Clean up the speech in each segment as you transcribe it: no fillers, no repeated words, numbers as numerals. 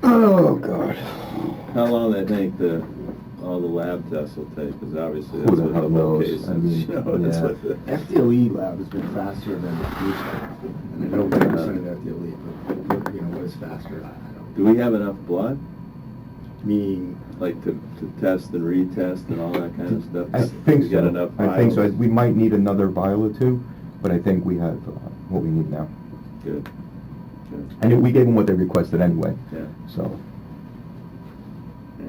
Oh, God. How long do they think all the lab tests will take? Because obviously Who that's the what hell the whole knows? case is. I mean, You know, that's yeah. what the... FDLE lab has been faster than the police lab. And I know 100% of FDLE, but, what is faster? I don't. Do we have enough blood? Meaning, Like to test and retest and all that kind of stuff? I think We got so. enough I think so. vials? We might need another vial or two, but I think we have what we need now. Good. Good. And we gave them what they requested anyway. Yeah. So. Yeah.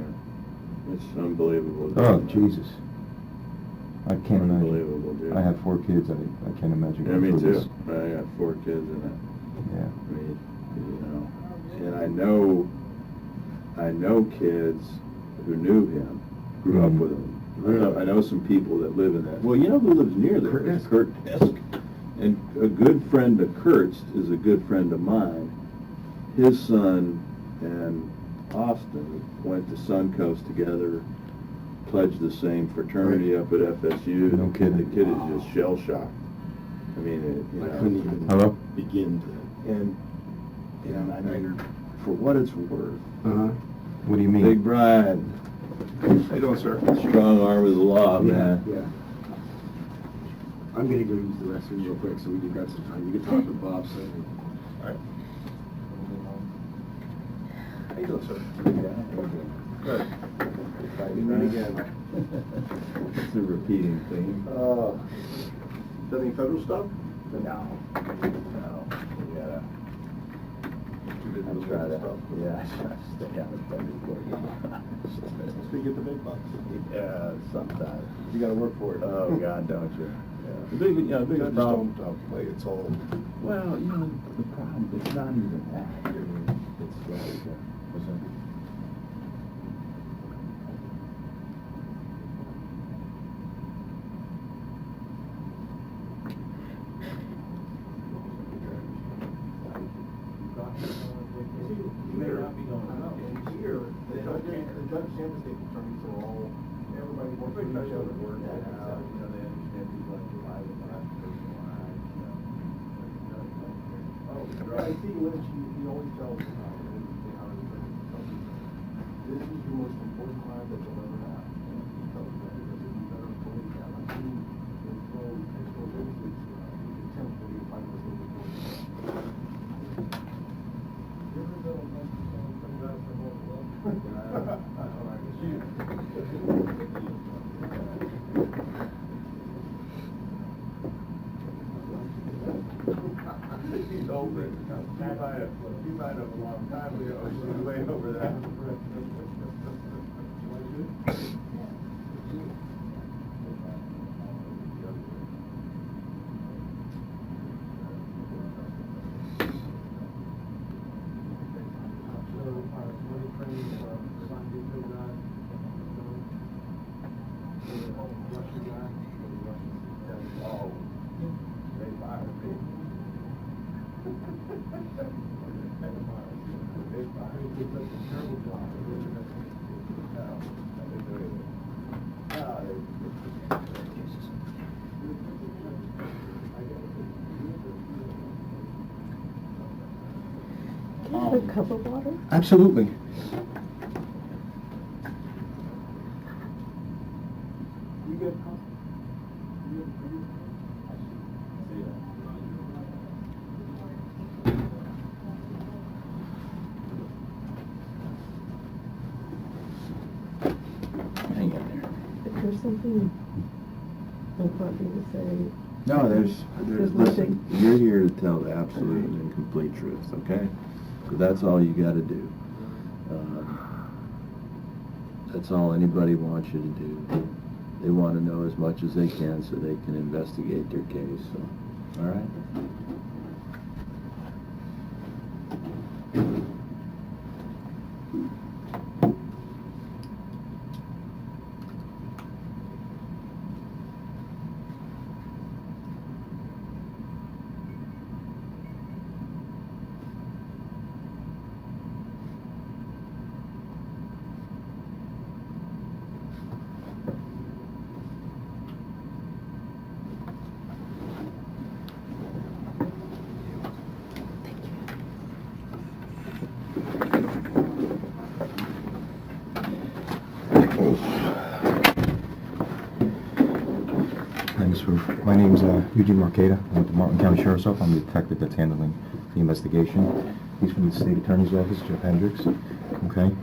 It's unbelievable. Oh, Jesus. I can't imagine. Unbelievable, dude. I have 4 kids. I can't imagine. Yeah, going me through too. this. I got 4 kids and Yeah. I mean, and I know kids who knew him, grew up with him. Really? I know some people that live in that. Well, you know who lives near there? Kurt It's Kurt Esk. And a good friend of Kurt's is a good friend of mine. His son and Austin went to Suncoast together, pledged the same fraternity up at FSU. No kidding. The kid is just shell-shocked. I mean, I couldn't even Hello? begin to. And I mean, for what it's worth, What do you mean? Big Brian, How you doing, sir? strong arm of the law, man. Yeah. I'm gonna go use the restroom real quick so we can grab some time. You can talk to Bob, so. All right. How you doing, sir? Good. We meet again. It's a repeating theme. Done any federal stuff? No. We gotta. I try to. Yeah, I try to stay out of federal court. So you get the big bucks. Yeah, sometimes. You gotta work for it. Oh, God, don't you? Yeah. The biggest Judges problem. don't play its whole. Well, the problem, it's not even that. It's like, The judge and the state attorneys are all, everybody wants to each other work that out, they understand people like to lie with that personal lives, Oh, I see Lynch, he always tells me how this is your most important crime that you'll ever have. He tells me that because if you better believe that, I've seen him throw witnesses, attempt to be a fight with him before. You ever been on some guys from He's over it. He might have a long time ago. He's way over that. A cup of water? Absolutely. hang in there. Is there something important to say? No, there's nothing. listen, you're here to tell the absolute and complete truth, okay? So that's all you gotta do. That's all anybody wants you to do. They wanna know as much as they can so they can investigate their case, so, all right? My name's Eugene Marqueta. I'm with the Martin County Sheriff's Office. I'm the detective that's handling the investigation. He's from the State Attorney's Office, Jeff Hendricks. Okay.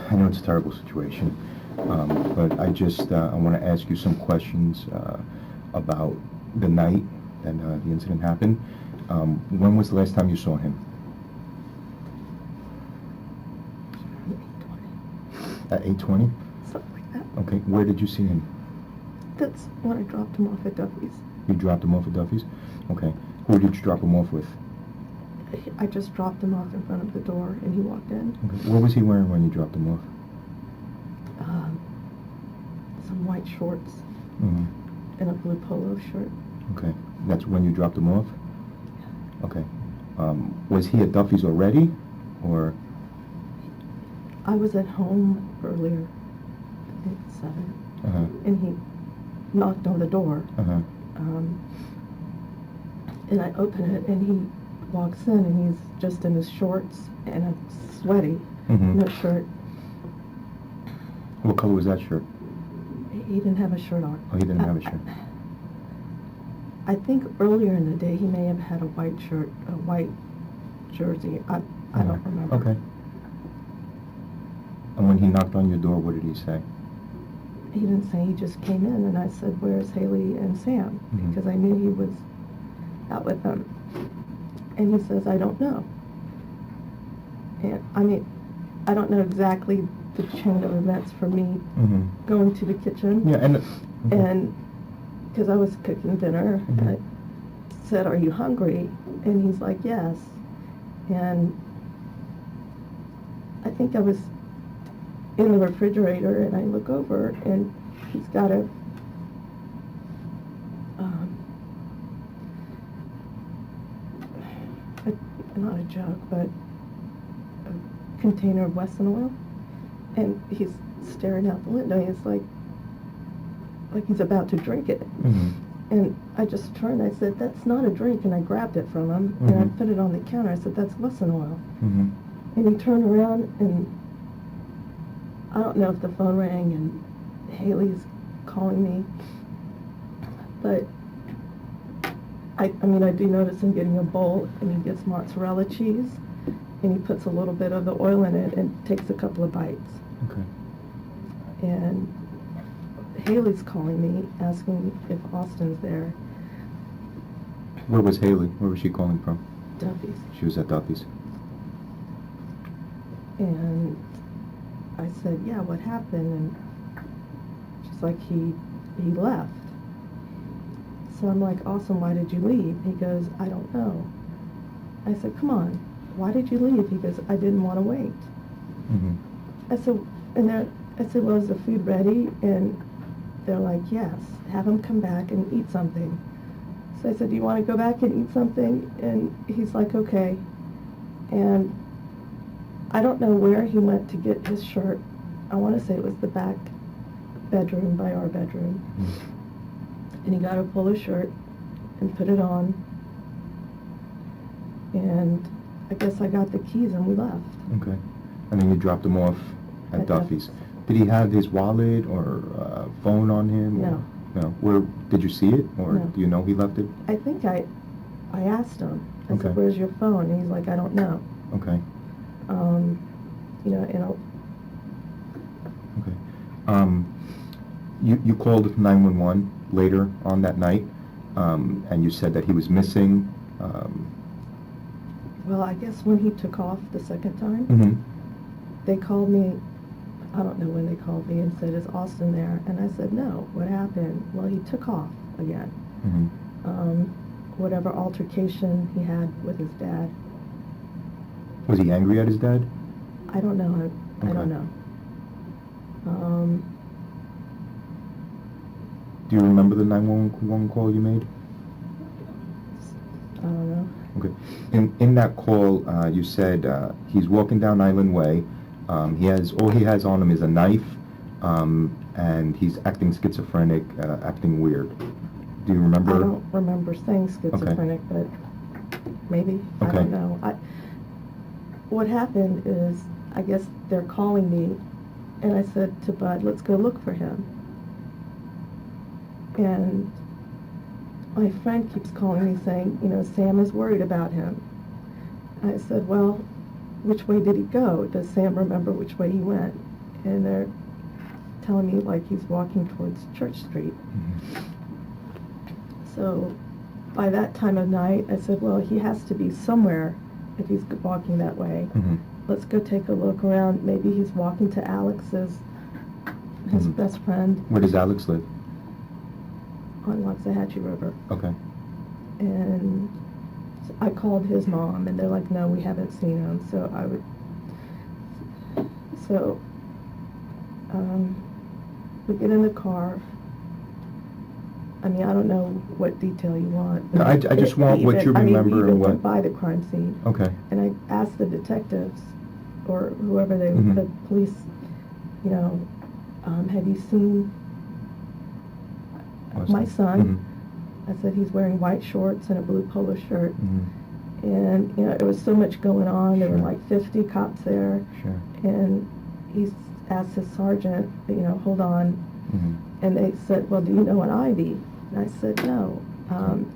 I know it's a terrible situation, but I just I want to ask you some questions about the night that the incident happened. When was the last time you saw him? At 8:20? Something like that. Okay. Where did you see him? That's when I dropped him off at Duffy's. You dropped him off at Duffy's? Okay. Who did you drop him off with? I just dropped him off in front of the door, and he walked in. Okay. What was he wearing when you dropped him off? Some white shorts Mm-hmm. and a blue polo shirt. Okay. That's when you dropped him off? Okay. Was he at Duffy's already, or? I was at home earlier, I think 7, Uh-huh. and he knocked on the door. Uh-huh. And I open it, and he walks in, and he's just in his shorts and a sweaty, Mm-hmm. no shirt. What color was that shirt? He didn't have a shirt on. Oh, he didn't have a shirt. I think earlier in the day he may have had a white shirt, a white jersey. I don't remember. Okay. And when he knocked on your door, what did he say? He didn't say, he just came in, and I said, "Where's Haley and Sam?" Mhm. Because I knew he was out with them. And he says, "I don't know." And I mean, I don't know exactly the chain of events for me Mm-hmm. going to the kitchen. Yeah, and... And because I was cooking dinner, and I said, "Are you hungry?" And he's like, "Yes." And I think I was in the refrigerator, and I look over, and he's got a not a jug, but a container of Wesson oil, and he's staring out the window. He's like he's about to drink it. Mm-hmm. And I just turned, I said, "That's not a drink," and I grabbed it from him, and I Mhm. put it on the counter. I said, "That's Wesson oil." Mm-hmm. And he turned around, and I don't know if the phone rang and Haley's calling me, but I mean, I do notice him getting a bowl, and he gets mozzarella cheese, and he puts a little bit of the oil in it and takes a couple of bites. Okay. And Haley's calling me, asking if Austin's there. Where was Haley? Where was she calling from? Duffy's. She was at Duffy's. And I said, "Yeah, what happened?" And she's like, he left. So I'm like, "Austin, why did you leave?" He goes, "I don't know." I said, "Come on, why did you leave?" He goes, "I didn't want to wait." Mm-hmm. I said, "Well, is the food ready?" And they're like, "Yes, have him come back and eat something." So I said, "Do you want to go back and eat something?" And he's like, "Okay." And I don't know where he went to get his shirt. I want to say it was the back bedroom by our bedroom. Mm-hmm. And he got a polo shirt and put it on. And I guess I got the keys and we left. Okay. And then you dropped him off at At Duffy's. Duffy's. Did he have his wallet or phone on him? No. No. Where did you see it, or No. do you know he left it? I think I asked him. I Okay. said, "Where's your phone?" And he's like, "I don't know." Okay. And Okay. You called 911 later on that night, and you said that he was missing. well, I guess when he took off the second time, Mm-hmm. they called me. I don't know when they called me and said, "Is Austin there?" And I said, "No, what happened?" "Well, he took off again." Mm-hmm. Whatever altercation he had with his dad. Was he angry at his dad? I don't know. I Okay. don't know. Do you remember the 911 call you made? I don't know. Okay. In that call, you said he's walking down Island Way. He has on him is a knife, and he's acting schizophrenic, acting weird. Do you remember? I don't remember saying schizophrenic, but maybe. I Okay. don't know. What happened is, I guess they're calling me, and I said to Bud, "Let's go look for him." And my friend keeps calling me saying, you know, Sam is worried about him. And I said, well, which way did he go? Does Sam remember which way he went? And they're telling me like he's walking towards Church Street. So by that time of night, I said, well, he has to be somewhere if he's walking that way. Let's go take a look around. Maybe he's walking to Alex's, his best friend. Where does Alex live? On Waxahachie River. Okay. And I called his mom, and they're like, no, we haven't seen him. We get in the car. I mean, I don't know what detail you want. No, I just want what you remember we and even what... went by the crime scene. Okay. And I asked the detectives, or whoever they, Mhm. the police, you know, have you seen my son? I said he's wearing white shorts and a blue polo shirt. And, you know, there was so much going on. There were Sure. like 50 cops there. Sure. And he asked his sergeant, you know, hold on. And they said, well, do you know an Ivy? And I said, no.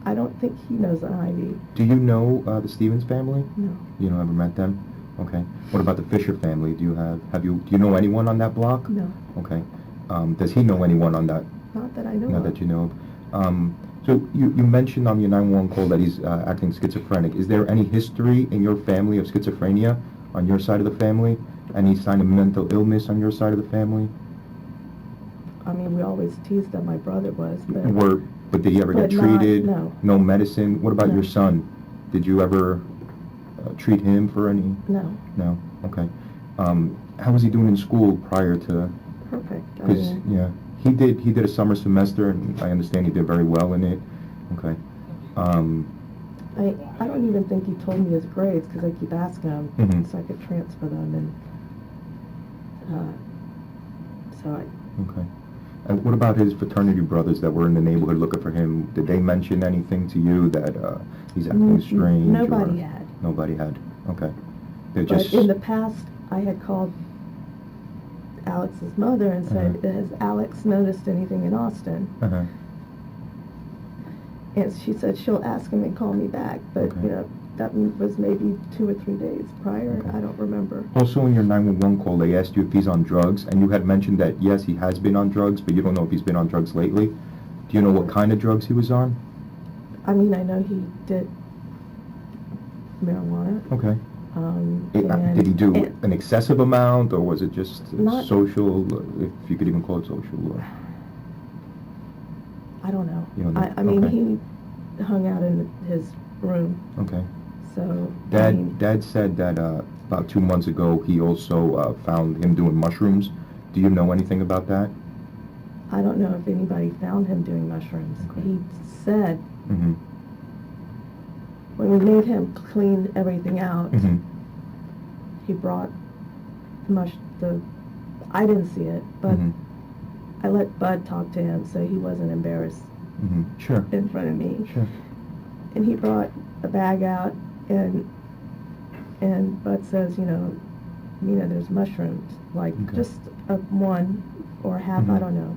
I don't think he knows an Ivy. Do you know the Stevens family? No. You don't ever met them? Okay. What about the Fisher family? Do you know anyone on that block? No. Okay. Does he know anyone on that? Not that I know Not of. that you know of. So you mentioned on your 911 call that he's acting schizophrenic. Is there any history in your family of schizophrenia on your side of the family? Any sign of mental illness on your side of the family? I mean, we always teased that my brother was, but... But did he ever get But not- treated? no. No medicine? What about No. your son? Did you ever treat him for any? No. No? Okay. How was he doing in school prior to... Perfect. I Because, mean, yeah, he did a summer semester, and I understand he did very well in it. Okay. I don't even think he told me his grades, because I keep asking him, Mhm. so I could transfer them, and, Okay. And what about his fraternity brothers that were in the neighborhood looking for him? Did they mention anything to you that he's acting strange? Nobody or... had. Nobody had. Okay. They're But just... in the past, I had called Alex's mother and said, has Alex noticed anything in Austin? Uh-huh. And she said she'll ask him and call me back, but, Okay. you know, that was maybe 2 or 3 days prior. Okay. I don't remember. Also, in your 911 call, they asked you if he's on drugs, and you had mentioned that, yes, he has been on drugs, but you don't know if he's been on drugs lately. Do you know what kind of drugs he was on? I mean, I know he did marijuana. Okay. And Did he do and- an excessive amount, or was it just Not- social, if you could even call it social? I don't know. You don't know? I mean, Okay. he hung out in his room, Okay. so, I mean, Dad said that about 2 months ago, he also found him doing mushrooms. Do you know anything about that? I don't know if anybody found him doing mushrooms. Okay. He said, Mm-hmm. when we made him clean everything out, Mm-hmm. he brought I didn't see it, but Mm-hmm. I let Bud talk to him so he wasn't embarrassed Mm-hmm. Sure. in front of me. Sure. And he brought a bag out, and Bud says, you know, Mina, there's mushrooms, like Okay. just one or half, I Mhm. don't know.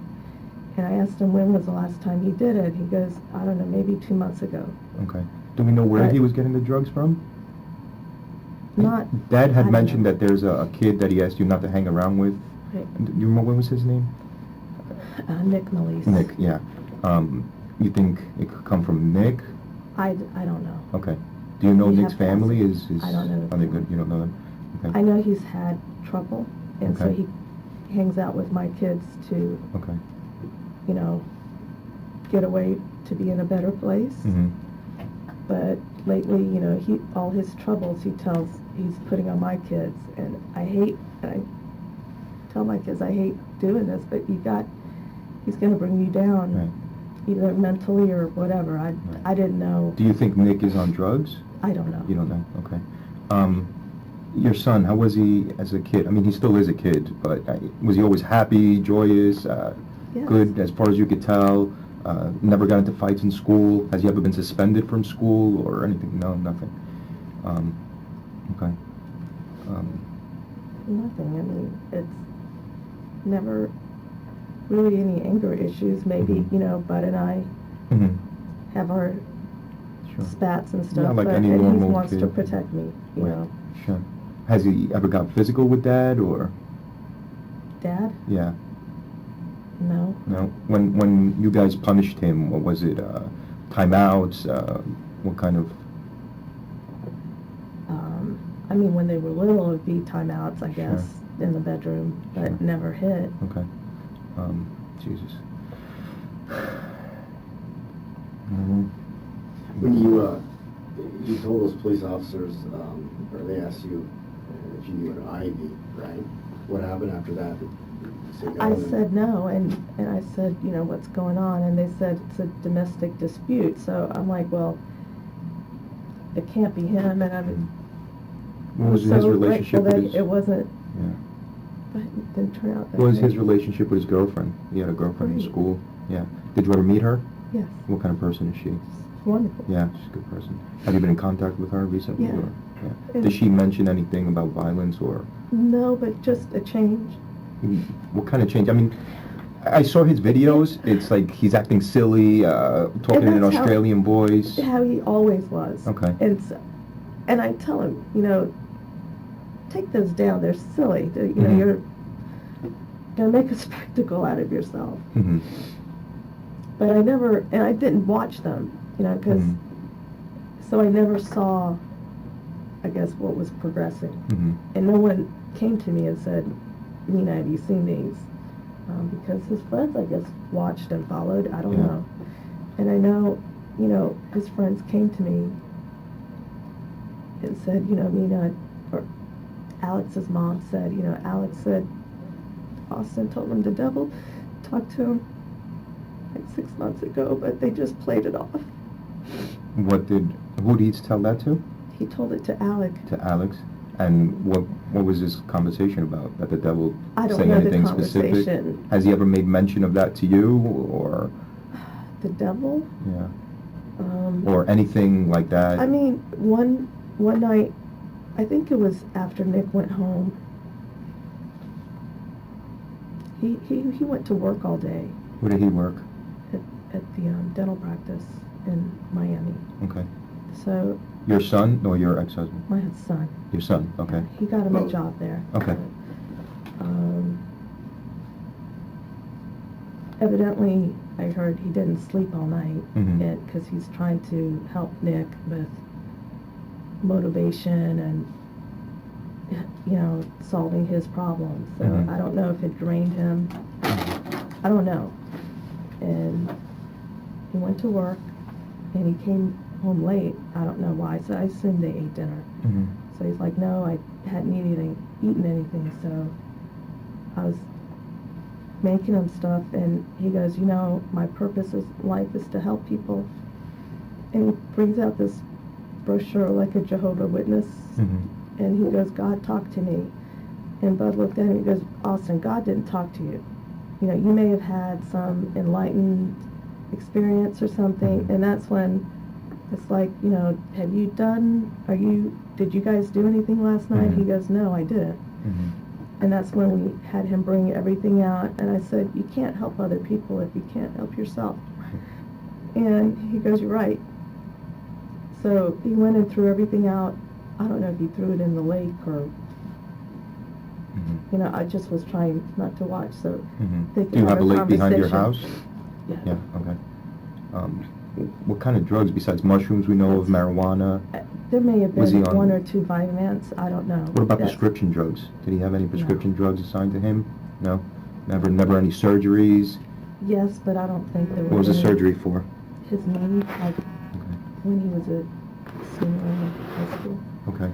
And I asked him when was the last time he did it. He goes, I don't know, maybe 2 months ago. Okay. Do we know where But- he was getting the drugs from? Not. Dad I had don't mentioned know. that there's a kid that he asked you not to hang around with. Right. Do you remember what was his name? Nick Melise. Nick, yeah. You think it could come from Nick? I don't know. Okay. Do you know We Nick's have to ask family? him. Is I don't know the Are they family. good? You don't know them? Okay. I know he's had trouble, and so Okay. he hangs out with my kids to, Okay. you know, get away to be in a better place. Mm-hmm. But lately, you know, all his troubles he's putting on my kids, and I tell my kids I hate doing this, but he's going to bring you down, Right. either mentally or whatever. I didn't know. Do you think Nick is on drugs? I don't know. You don't know? Okay. Your son, how was he as a kid? I mean, he still is a kid, but was he always happy, joyous, Yes. good as far as you could tell? Never got into fights in school? Has he ever been suspended from school or anything? No, nothing. Okay. Nothing. I mean, it's never really any anger issues. Maybe, Mhm. you know, Bud and I Mhm. have our Sure. spats and stuff, Yeah, like but any and he normal wants to kid. protect me, you Right. know. Sure. Has he ever got physical with Dad, or? Dad? Yeah. No. No. When you guys punished him, what was it? Timeouts? What kind of? I mean, when they were little, it'd be timeouts, I Sure. guess, in the bedroom, but Sure. never hit. Okay. Jesus. Mhm. When you told those police officers, or they asked you if you knew an Ivy, right? What happened after that? Did you say no? I said no, and I said, you know, what's going on? And they said it's a domestic dispute. So I'm like, well, it can't be him. And I'm What was so his relationship grateful with that his? it wasn't, Yeah. but it didn't turn out that What was his way. relationship with his girlfriend? He had a girlfriend in Great. school. Yeah. Did you ever meet her? Yes, What kind of person is she? it's wonderful. Yeah, she's a good person. Have you been in contact with her recently? Yeah. Or? Yeah. And- Did she mention anything about violence or? No, but just a change. What kind of change? I mean, I saw his videos. It's like he's acting silly, talking in an that's how- Australian voice. How he always was. Okay. And I tell him, you know, take those down. They're silly. You know, Mhm. you're gonna make a spectacle out of yourself. Hmm. But I never, and I didn't watch them, you know, because Mhm. so I never saw, I guess, what was progressing. Hmm. And no one came to me and said, Mina, have you seen these? Because his friends, I guess, watched and followed. I don't Yeah. know. And I know, you know, his friends came to me and said, you know, Mina, or Alex's mom said, you know, Alex said, Austin told him the devil talked to him like 6 months ago, but they just played it off. Who did he tell that to? He told it to Alex. To Alex? And what was this conversation about? That the devil I don't saying know the anything specific? conversation. Has he ever made mention of that to you, or The devil? yeah, Um, or anything like that? I mean, one night, I think it was after Nick went home. He went to work all day Where did he work? at the dental practice in Miami. Okay. So Your son or your ex-husband? my son, Your son. Okay. he got him a Both. job there. Okay. Evidently, I heard he didn't sleep all night Mhm. because he's trying to help Nick with motivation and, you know, solving his problems. So Mhm. I don't know if it drained him. I don't know. And he went to work and he came home late. I don't know why. So I assumed they ate dinner. Mhm. So he's like, no, I hadn't eaten anything. So I was making him stuff, and he goes, you know, my purpose in life is to help people. And he brings out this brochure like a Jehovah's Witness, Mhm. and he goes, God talked to me. And Bud looked at him and he goes, Austin, God didn't talk to you. You know, you may have had some enlightened experience or something, Mhm. and that's when it's like, you know, did you guys do anything last night? Mhm. He goes, no, I didn't. Mhm. And that's when we had him bring everything out, and I said, you can't help other people if you can't help yourself. And he goes, you're right. So he went and threw everything out. I don't know if he threw it in the lake or, Mhm. you know, I just was trying not to watch, so Mhm. they could Do you have a lake behind your conversation. house? Yeah. Yeah. Okay. What kind of drugs besides mushrooms we know of? Marijuana. There may have Was he been on- one or two Vyvanse, I don't know. What about That's- prescription drugs? Did he have any prescription No. drugs assigned to him? No? Never any surgeries? Yes, but I don't think there was What was the any- surgery for? His knee, like Okay. when he was a senior in high school. Okay.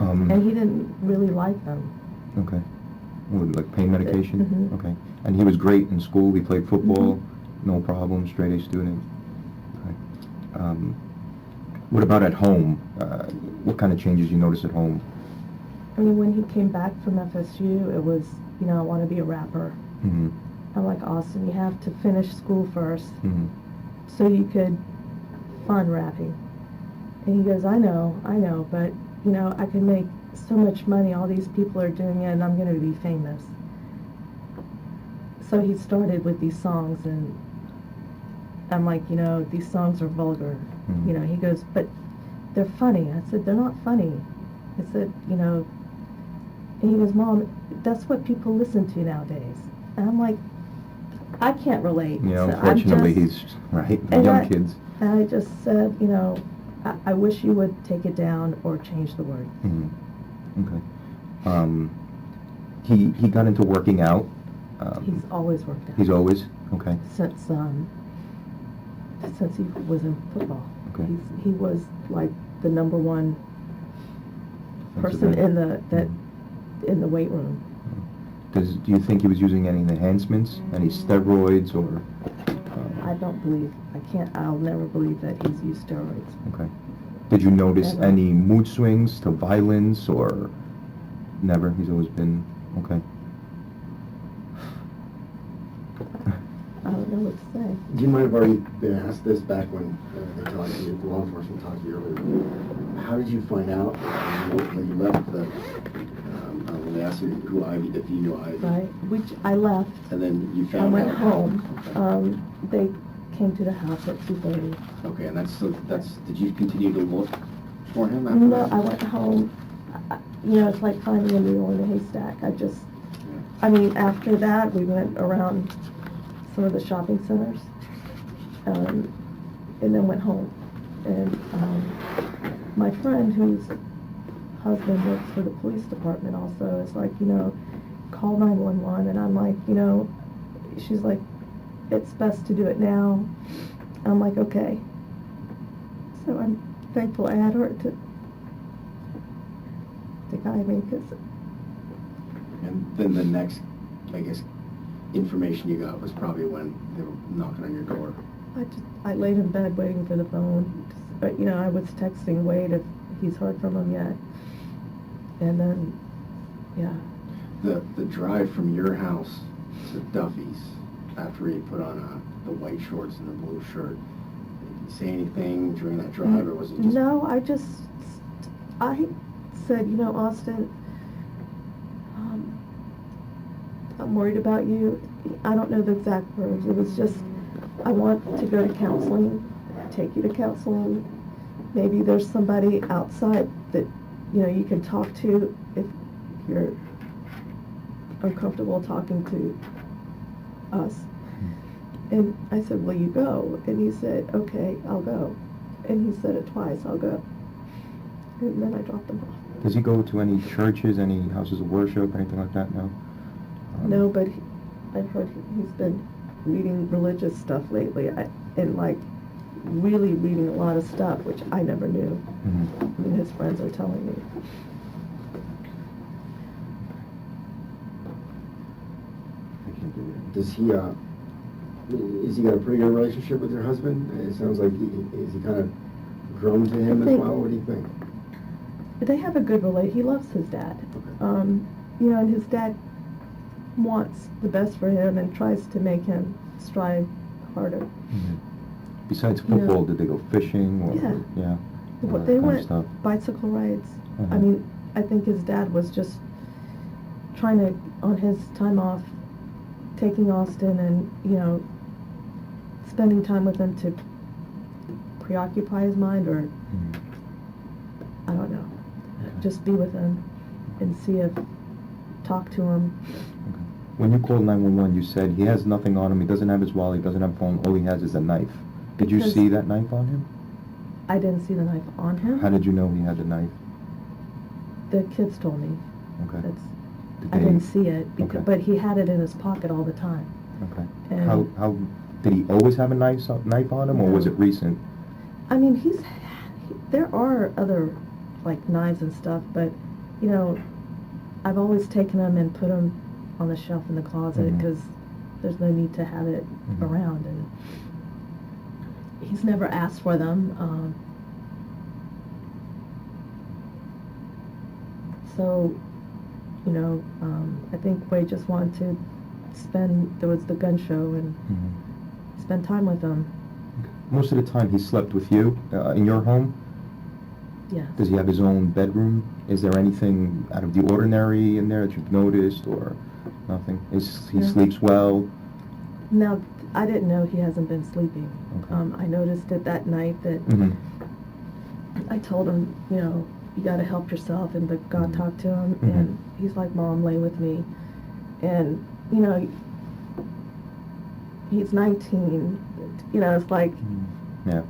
And he didn't really like them. Okay. What, like pain medication? Mhm. Okay. And he was great in school? He played football? Mhm. No problem? Straight A student? Okay. What about at home? What kind of changes you notice at home? I mean, when he came back from FSU, it was, you know, I want to be a rapper. Mm-hmm. I'm like, Austin, you have to finish school first Mm-hmm. so you could fund rapping. And he goes, I know, but, you know, I can make so much money. All these people are doing it, and I'm going to be famous. so he started with these songs, and I'm like, these songs are vulgar. Mhm. He goes, but they're funny. I said, they're not funny. I said, and he goes, Mom, that's what people listen to nowadays. And I'm like, I can't relate. Yeah, So I'm unfortunately, just- he's, right, and young I- kids. And I just said, I wish you would take it down or change the word. Mhm. Okay. He got into working out. He's always worked out. He's always, okay. Since he was in football. Okay. He was like the number one Defensive person end. Mhm. in the weight room. Do you think he was using any enhancements, any steroids, or? I don't believe, I'll never believe that he's used steroids. Okay. Did you notice Never. any mood swings to violence, or never? He's always been, okay. I don't know what to say. Do you mind if already been asked this back when they talked to you, law enforcement talked to you earlier? How did you find out when you left when they asked you who Ivy, if you knew Ivy? Right, which I left. And then you I found went out? home. They came to the house at 2:30. Okay, and did you continue to look for him after No, that? I went home. It's like finding a needle in a haystack. After that, we went around some of the shopping centers, and then went home. And my friend, whose husband works for the police department also, is like, call 911. And I'm like, she's like, it's best to do it now. I'm like, okay. So I'm thankful I had her to guide me, because And then the next, I guess, information you got was probably when they were knocking on your door. I laid in bed waiting for the phone. But, I was texting Wade if he's heard from him yet. And then, yeah. The drive from your house to Duffy's, after he put on the white shorts and the blue shirt, did he say anything during that drive, or was it just... No, I said, Austin, I'm worried about you. I don't know the exact words. It was just, I want to go to counseling, take you to counseling. Maybe there's somebody outside that, you can talk to if you're uncomfortable talking to us. And I said, will you go? And he said, okay, I'll go. And he said it twice, I'll go. And then I dropped him off. Does he go to any churches, any houses of worship, anything like that? No? No, but I've heard he's been reading religious stuff lately, and like really reading a lot of stuff, which I never knew. Mhm. His friends are telling me. Does he, is he got a pretty good relationship with your husband? It sounds like, is he kind of grown to him I as think- well? What do you think? They have a good relation. He loves his dad. Okay. And his dad wants the best for him and tries to make him strive harder. Mhm. Besides Yeah. football, did they go fishing, or, Yeah. all that They kind of went stuff? bicycle rides. Uh-huh. I think his dad was just trying to, on his time off, taking Austin and, spending time with him to preoccupy his mind, or Mhm. I don't know, Okay. just be with him and talk to him. Okay. When you called 911, you said he has nothing on him, he doesn't have his wallet, he doesn't have a phone, all he has is a knife. Did you Because- see that knife on him? I didn't see the knife on him. How did you know he had the knife? The kids told me. Okay. I they- didn't see it, Okay. but he had it in his pocket all the time. Okay. And- How, did he always have a knife on him, or was No. it recent? There are other, like, knives and stuff, but, I've always taken them and put them on the shelf in the closet, Mhm. because there's no need to have it Mhm. around, and he's never asked for them. So, I think Wade just wanted to there was the gun show, and Mhm. spend time with them. Most of the time he slept with you, in your home? Yes. Does he have his own bedroom? Is there anything out of the ordinary in there that you've noticed, or nothing? He No. sleeps well? Now, I didn't know he hasn't been sleeping. Okay. I noticed it that night that Mhm. I told him, you gotta help yourself, and but God Mhm. talked to him, Mhm. and he's like, Mom, lay with me. And, he's 19, it's like, Yeah.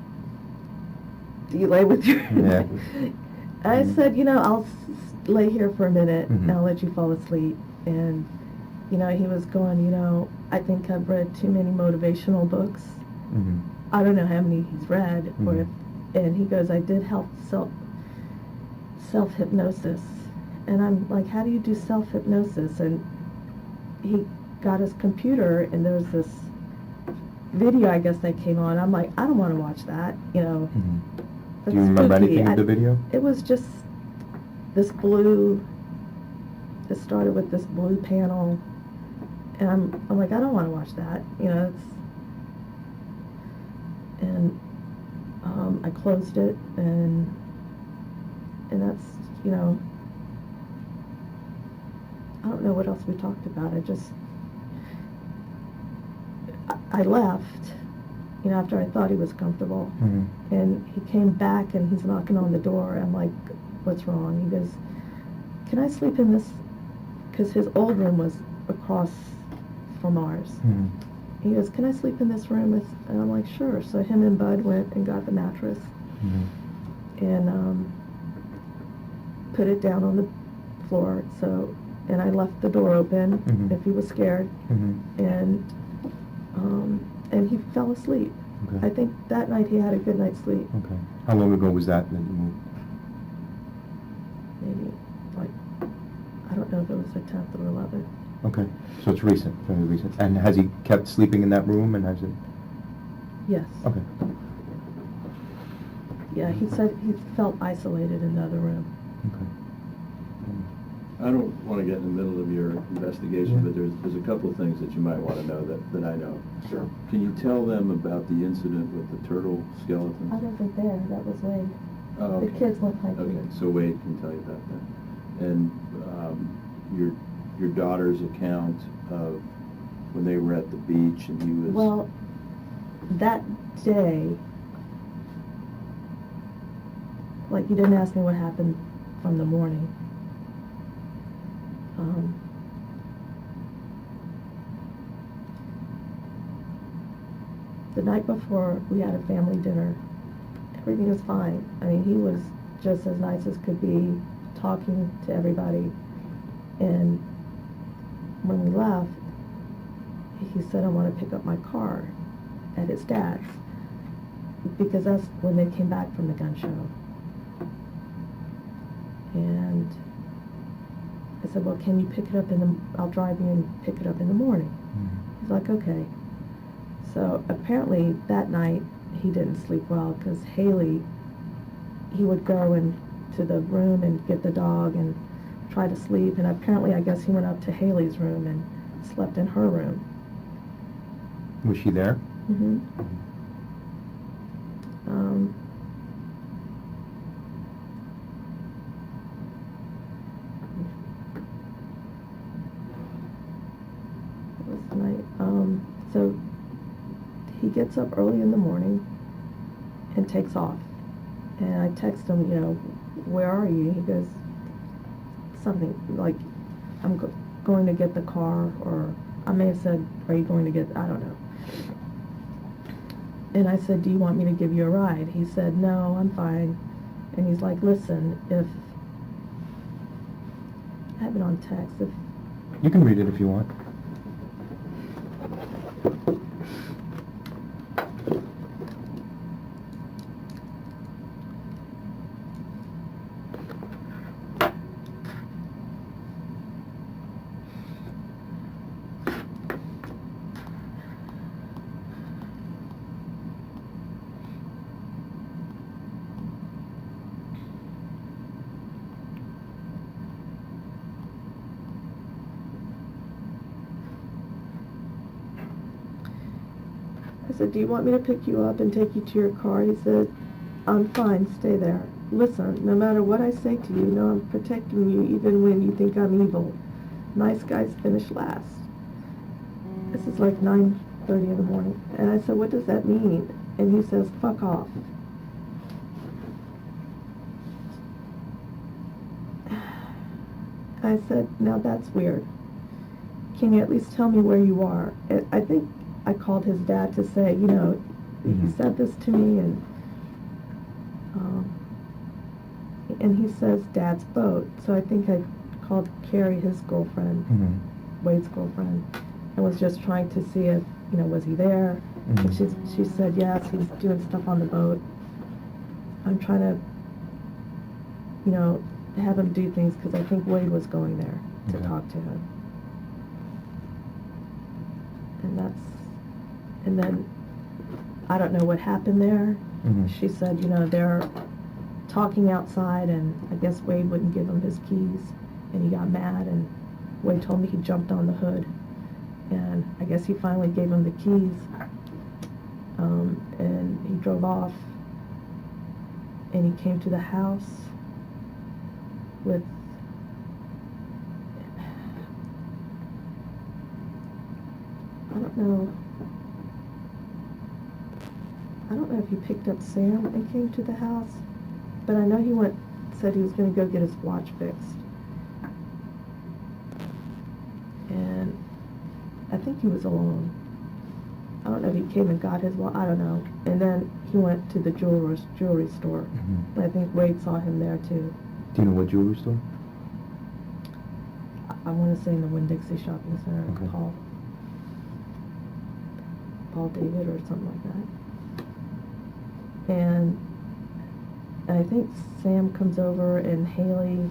do you lay with your... Yeah. I said, I'll lay here for a minute, Mhm. and I'll let you fall asleep. And, he was going, I think I've read too many motivational books. Mhm. I don't know how many he's read, or Mhm. if, and he goes, I did self-hypnosis. And I'm like, how do you do self-hypnosis? And he got his computer, and there was this video, I guess, that came on. I'm like, I don't want to watch that, Mhm. That's Do you remember spooky. anything of the video? It was just this blue, it started with this blue panel, and I'm like, I don't want to watch that, and I closed it, and that's, I don't know what else we talked about. I left, after I thought he was comfortable. Mhm. And he came back, and he's knocking on the door. I'm like, what's wrong? He goes, can I sleep in this? Because his old room was across from ours. Mhm. He goes, can I sleep in this room? And I'm like, sure. So him and Bud went and got the mattress Mhm. and put it down on the floor. And I left the door open Mhm. if he was scared. Mhm. And he fell asleep. Okay. I think that night he had a good night's sleep. Okay. How long ago was that you moved? Maybe, like, I don't know if it was the 10th or 11th. Okay. So it's recent, very recent. And has he kept sleeping in that room, and has it? Yes. Okay. Yeah, he said he felt isolated in the other room. Okay. I don't want to get in the middle of your investigation, Yeah. but there's a couple of things that you might want to know that I know. Sure. Can you tell them about the incident with the turtle skeletons? I wasn't there, that was Wade. Oh, The okay. kids went hiking. Okay, so Wade can tell you about that. And your daughter's account of when they were at the beach and he was... Well, that day, like, you didn't ask me what happened from the morning. The night before, we had a family dinner. Everything was fine. I mean, he was just as nice as could be, talking to everybody. And when we left, he said, I want to pick up my car at his dad's, because that's when they came back from the gun show. And I said, well, can you pick it up I'll drive you and pick it up in the morning. Mhm. He's like, okay. So apparently that night he didn't sleep well, because Haley, he would go into the room and get the dog and try to sleep, and apparently I guess he went up to Haley's room and slept in her room. Was she there? Mm-hmm. It was night. So he gets up early in the morning and takes off. And I text him, where are you? He goes, something like, I'm going to get the car, or I may have said, are you going to get, I don't know. And I said, do you want me to give you a ride? He said, no, I'm fine. And he's like, listen, if, I have it on text, if, You can read it if you want. I said, do you want me to pick you up and take you to your car? He said, I'm fine, stay there. Listen, no matter what I say to you, know I'm protecting you even when you think I'm evil. Nice guys finish last. This is like 9 6:30 in the morning. And I said, what does that mean? And he says, fuck off. I said, now that's weird. Can you at least tell me where you are? I think I called his dad to say, you know, he said this to me, and he says Dad's boat. So I think I called Carrie, his girlfriend, Wade's girlfriend, and was just trying to see if, you know, was he there? And she said, yes, he's doing stuff on the boat. I'm trying to, you know, have him do things because I think Wade was going there to talk to him. And then, I don't know what happened there. She said, you know, they're talking outside, and I guess Wade wouldn't give him his keys, and he got mad, and Wade told me he jumped on the hood, and I guess he finally gave him the keys, and he drove off, and he came to the house with, I don't know if he picked up Sam and came to the house, but I know he said he was going to go get his watch fixed. And I think he was alone. I don't know if he came and got his watch, I don't know. And then he went to the jewelry store. I think Wade saw him there too. Do you know what jewelry store? I want to say in the Winn-Dixie Shopping Center, Okay. Paul David or something like that. And I think Sam comes over and Haley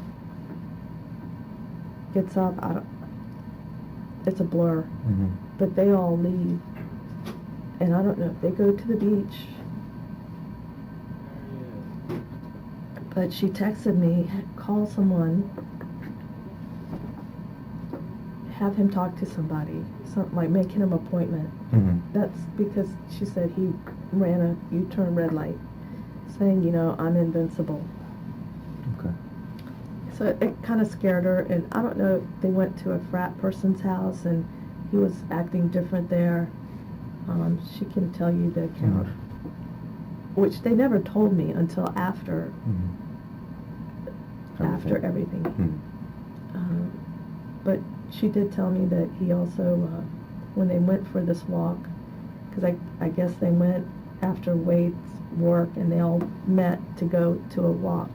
gets up. It's a blur. But they all leave. And I don't know if they go to the beach. But she texted me, call someone, have him talk to somebody, something like making an appointment. That's because she said he ran a U-turn red light, saying, you know, I'm invincible. Okay. So it kind of scared her, and I don't know if they went to a frat person's house and he was acting different there. She can tell you the account, which they never told me until after everything. But she did tell me that he also, when they went for this walk, because I guess they went after Wade's work and they all met to go to a walk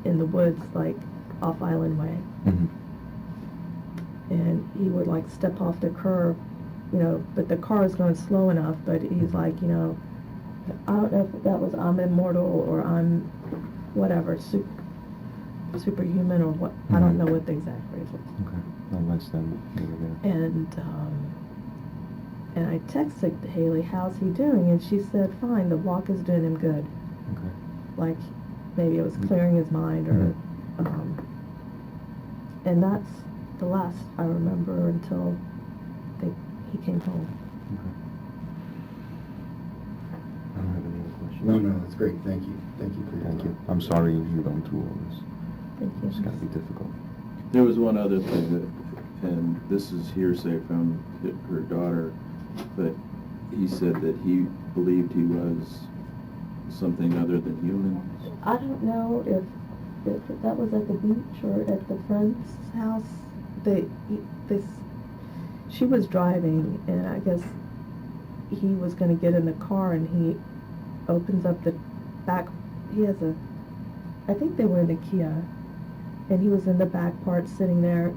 in the woods, like off Island Way. And he would like step off the curb, you know, but the car is going slow enough, but he's like, you know, I don't know if that was I'm immortal or I'm whatever, superhuman or what, I don't know what the exact phrase was. Okay. I'll let them over there. And I texted Haley, how's he doing? And she said, fine, the walk is doing him good. Okay. Like, maybe it was clearing his mind, or, and that's the last I remember until he came home. Okay. I don't have any other questions. No, that's great. Thank you. Thank you for your Thank you. time. I'm sorry you're going through all this. Thank you. It's got to be difficult. There was one other thing that, and this is hearsay from her daughter, but he said that he believed he was something other than human. I don't know if that was at the beach or at the friend's house. She was driving, and I guess he was going to get in the car, and he opens up the back. I think they were in the Kia, and he was in the back part sitting there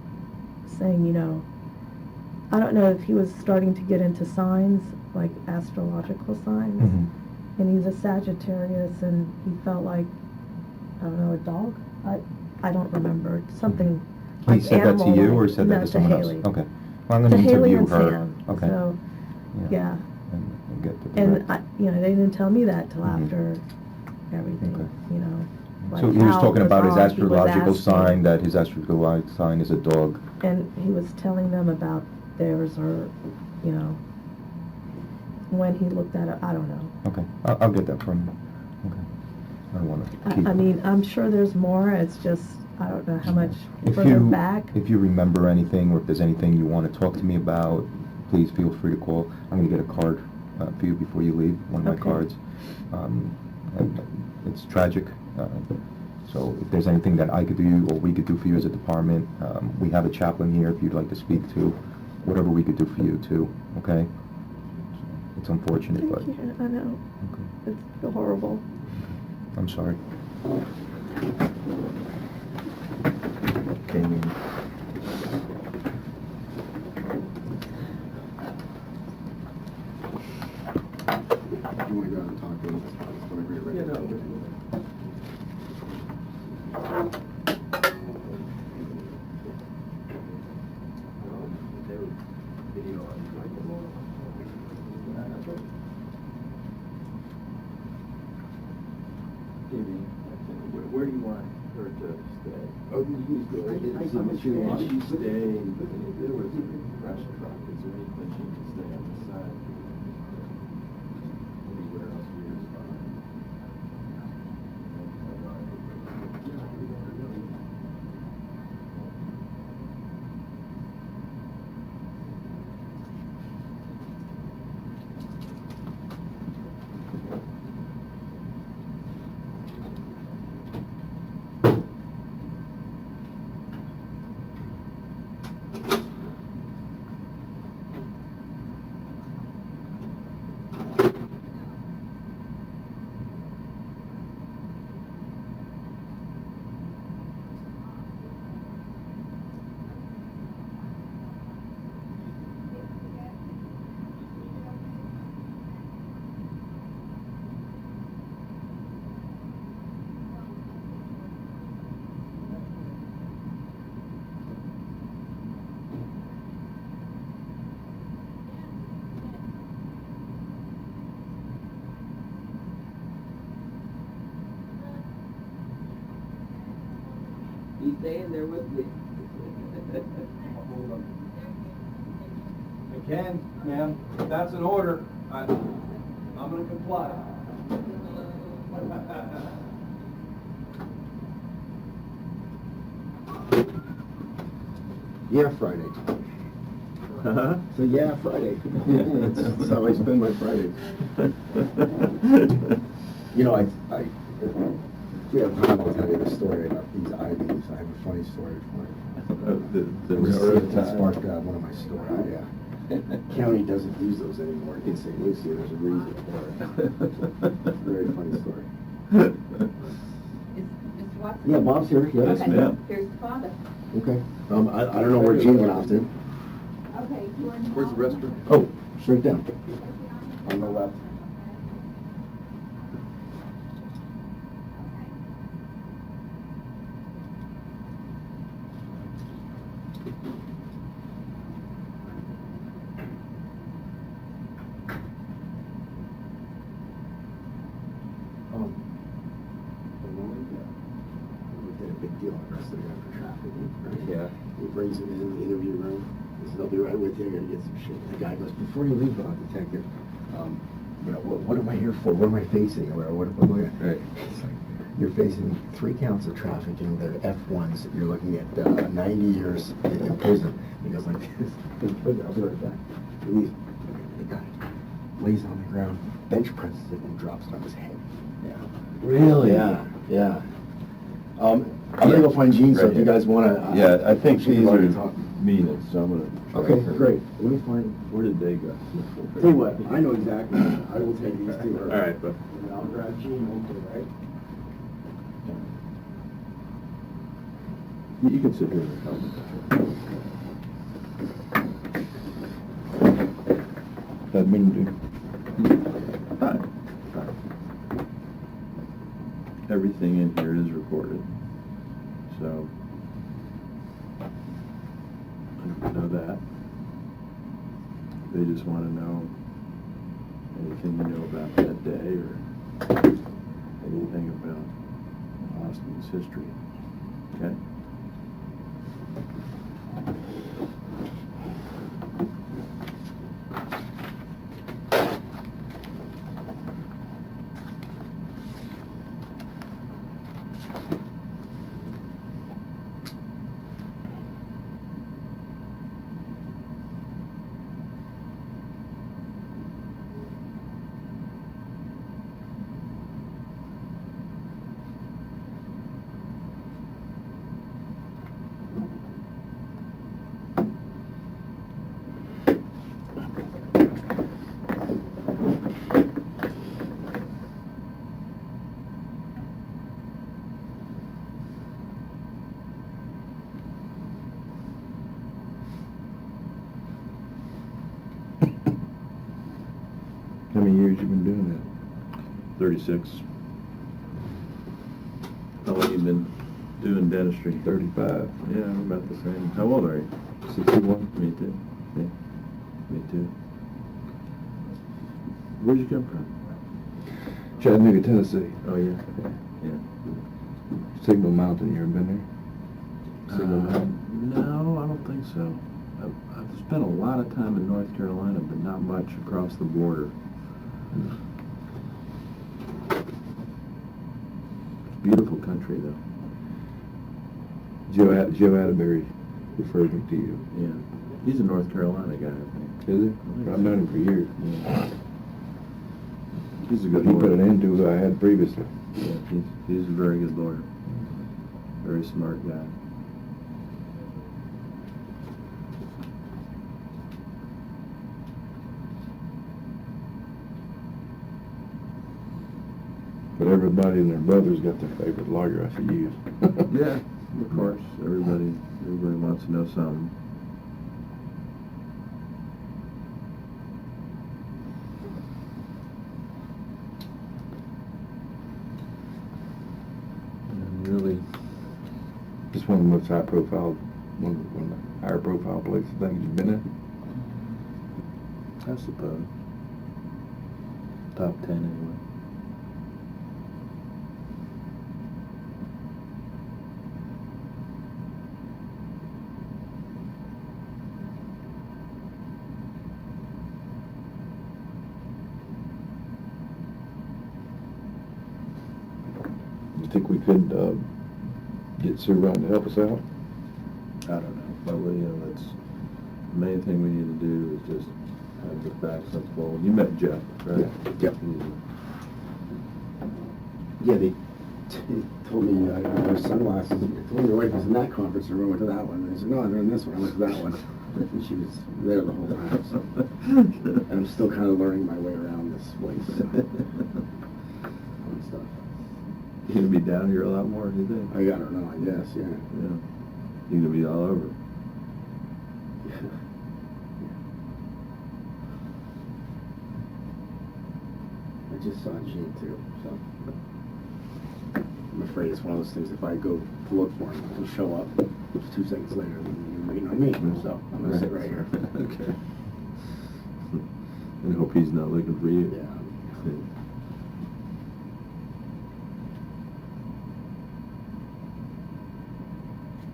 saying, you know, I don't know if he was starting to get into signs, like astrological signs, and he's a Sagittarius, and he felt like, I don't know, a dog? I don't remember. Something He like said that to you, or said that no, to someone Haley. else? Okay. Well, I'm going To to Haley interview and her. Sam. Okay. So, yeah. And get to the And, right- they didn't tell me that till after everything, Okay. you know. So like he was how talking it about his on. He was astrological asking- sign, that his astrological sign is a dog. And he was telling them about theirs, or, you know, when he looked at it, I don't know. Okay. I'll get that from you. Okay. I don't want to keep... I mean, I'm sure there's more, it's just, I don't know how much If further you, back. if you remember anything, or if there's anything you want to talk to me about, please feel free to call. I'm going to get a card for you before you leave, one of my Okay. cards. And it's tragic. So if there's anything that I could do or we could do for you as a department, we have a chaplain here if you'd like to speak to, whatever we could do for you too, okay? It's unfortunate, but Thank you, I know. okay. It's horrible. I'm sorry. Okay, Mina. You want to go out and talk to him? Whenever you're ready. Yeah, no. Jimmy, where do you want her to stay? Oh, you go right in. How much you want she stay? There was a crash truck. Is there any place she can stay on the side? Anywhere else we are fine. He's staying there with me. I can, ma'am. If that's an order, I'm gonna comply. Yeah, Friday. Huh? So yeah, Friday. That's how I spend my Fridays. You know, if we have time, I'll tell you the story about these IVs. I have a funny story for you. The It time. sparked one of my stories. Yeah. County doesn't use those anymore in St. Lucie. There's a reason for it. Very funny story. Is Mr. Watson? Yeah, Bob's here. Yes, Okay, ma'am. here's the father. Okay. I don't know where Gene went off to. Okay, you want to... Where's the restroom? Oh, straight down. On the left. We did a big deal arresting him for trafficking, right? Yeah. He brings him in the interview room. He says, "I'll be right with you. I gotta get some shit." The guy goes, "Before you leave, detective, what am I here for? What am I facing? Or what am I?" Right. It's like, you're facing 3 counts of trafficking. They're F1s. You're looking at 90 years in prison. He goes like this. I'll be right back. And the guy lays on the ground, bench presses it, and drops it on his head. Yeah. Really? Yeah, yeah. I'm gonna go find Gene, so if you guys wanna. Yeah, I think she these can are talk. Mina, so I'm gonna. Okay, great. Let me find. Where did they go? Tell you what, I know exactly. I will take these to her. All right, but. And I'll grab Gene over, right? You can sit here and help me. That mean, hi. Everything in here is recorded, so I know that. They just want to know anything you know about that day or anything about Austin's history, okay? 36. How long you been doing dentistry? 35. Yeah, I'm about the same. How old are you? 61. Me too. Yeah. Me too. Where'd you come from? Chattanooga, Tennessee. Oh, yeah. Yeah. Signal Mountain, you ever been there? Signal Mountain? No, I don't think so. I've spent a lot of time in North Carolina, but not much across the border. Beautiful country, though. Joe Atterbury referred me to you. Yeah. He's a North Carolina guy, I think. Is it? I've known him for years. Yeah. He's a But good he lawyer. put an end to who I had previously. Yeah, he's a very good lawyer. Very smart guy. But everybody and their brother's got their favorite lawyer I should use. Yeah, of course. Everybody wants to know something. And really, It's one of the most high profile, one of the higher profile places I think you've been in. I suppose. Top 10 anyway. You think we could get Sue around to help us out? I don't know, but that's the main thing we need to do is just have the facts unfold. You met Jeff, right? Yep. Yeah, they told me their sunglasses. They told me your wife was in that conference room. I went to that one. And they said, no, they're in this one. I went to that one. And she was there the whole time. So. And I'm still kind of learning my way around this place. So. Fun stuff. You gonna be down here a lot more, do you think? I don't know, I guess, yeah. Yeah. You gonna be all over. I just saw Gene too, so. I'm afraid it's one of those things, if I go to look for him, he'll show up 2 seconds later and you're waiting on me, so I'm gonna sit right here. Okay. And hope he's not looking for you. Yeah.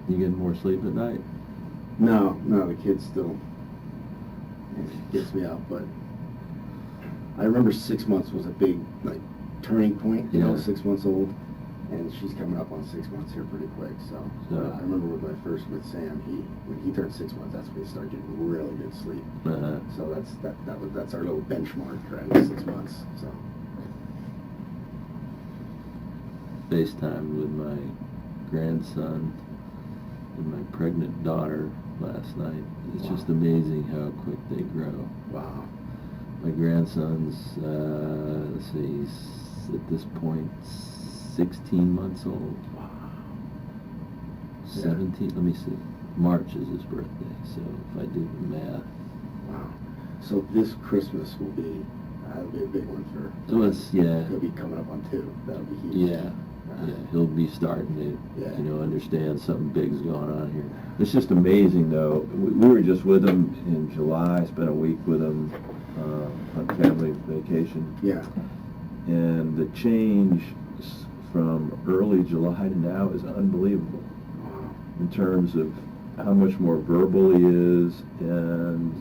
You getting more sleep at night? No, the kid still gets me up, but I remember 6 months was a big, like, turning point, you know, Yeah. 6 months old, and she's coming up on 6 months here pretty quick, so. I remember with Sam, when he turned 6 months, that's when he started getting really good sleep. Uh-huh. So that's our little benchmark, right, 6 months, so. FaceTimed with my grandson and my pregnant daughter last night. It's just amazing how quick they grow. Wow. My grandson's, let's see, he's at this point 16 months old. Wow. 17, let me see. March is his birthday, so if I do the math. Wow. So this Christmas will be, that'll be a big one for. So it's, yeah. He'll be coming up on 2. That'll be huge. Yeah, he'll be starting to, Yeah. understand something big's going on here. It's just amazing, though. We were just with him in July, spent a week with him on family vacation. Yeah. And the change from early July to now is unbelievable Wow. in terms of how much more verbal he is and,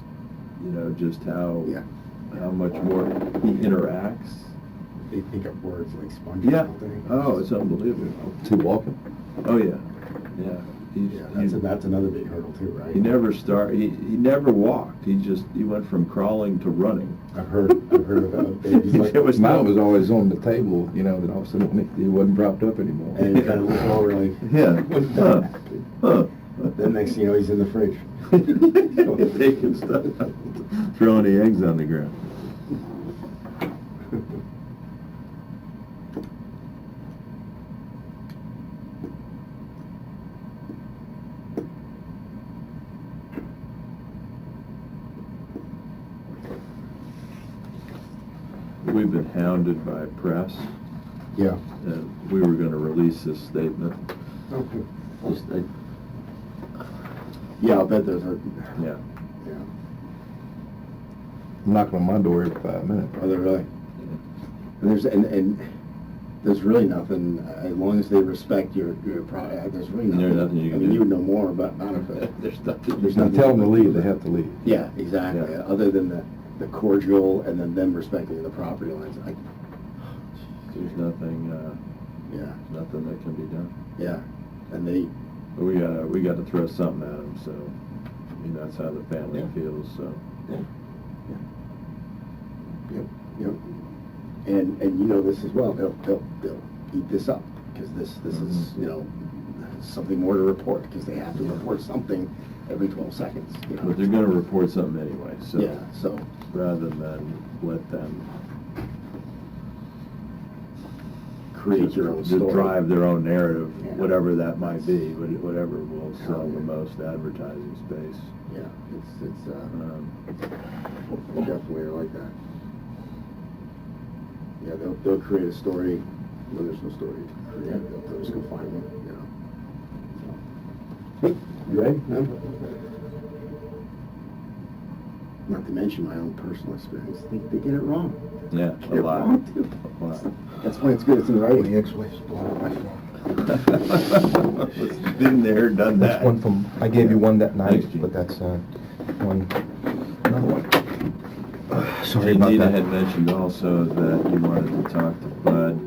just how much more he interacts. They pick up words like sponges. Yeah. Don't they? Oh, it's unbelievable. Two walking. Oh, yeah. Yeah. That's another big hurdle too, right? He never he never walked. He went from crawling to running. I've heard about babies like It was Mine was always on the table, then all of a sudden he wasn't propped up anymore. and you kind of look over like, Yeah. Huh. Huh. then next thing you know, he's in the fridge. Taking stuff, throwing the eggs on the ground. We've been hounded by press, Yeah. and we were gonna release this statement. Okay. Yeah, I'll bet there's a, Yeah. yeah. Knocking on my door every 5 minutes. Are they really? And there's really nothing, as long as they respect your there's really nothing. There's nothing you can I mean, do. you would know more about it. There's nothing. There's Now nothing. tell them to leave, they have to leave. Yeah, exactly. Yeah. Other than the cordial and then them respecting the property lines. There's nothing, Yeah, nothing that can be done. yeah. And they, But we gotta throw something at them, so, I mean, that's how the family Yeah. feels, so. yep. And you know this as well, they'll eat this up, because this is, you know, something more to report, because they have to report something every 12 seconds, you know. But they're gonna report something anyway, so. Yeah, so, Rather than let them create your own to story. drive their own narrative, Yeah. whatever that might be, whatever will sell the most advertising space. Yeah, it's Um, they definitely are like that. Yeah, they'll create a story when there's no story to create. They'll just go find one, you know. So. Hey, you ready? No? Not to mention my own personal experience. They get it wrong. Yeah, Get a it lot. wrong, too. A lot. That's why it's good. It's in writing. The ex-wife's blowing up my phone. Been there, done that. That's one from, I gave you one that night, Thanks, Gene. but that's, one, another one. Sorry about Nita that. had mentioned also that you wanted to talk to Bud,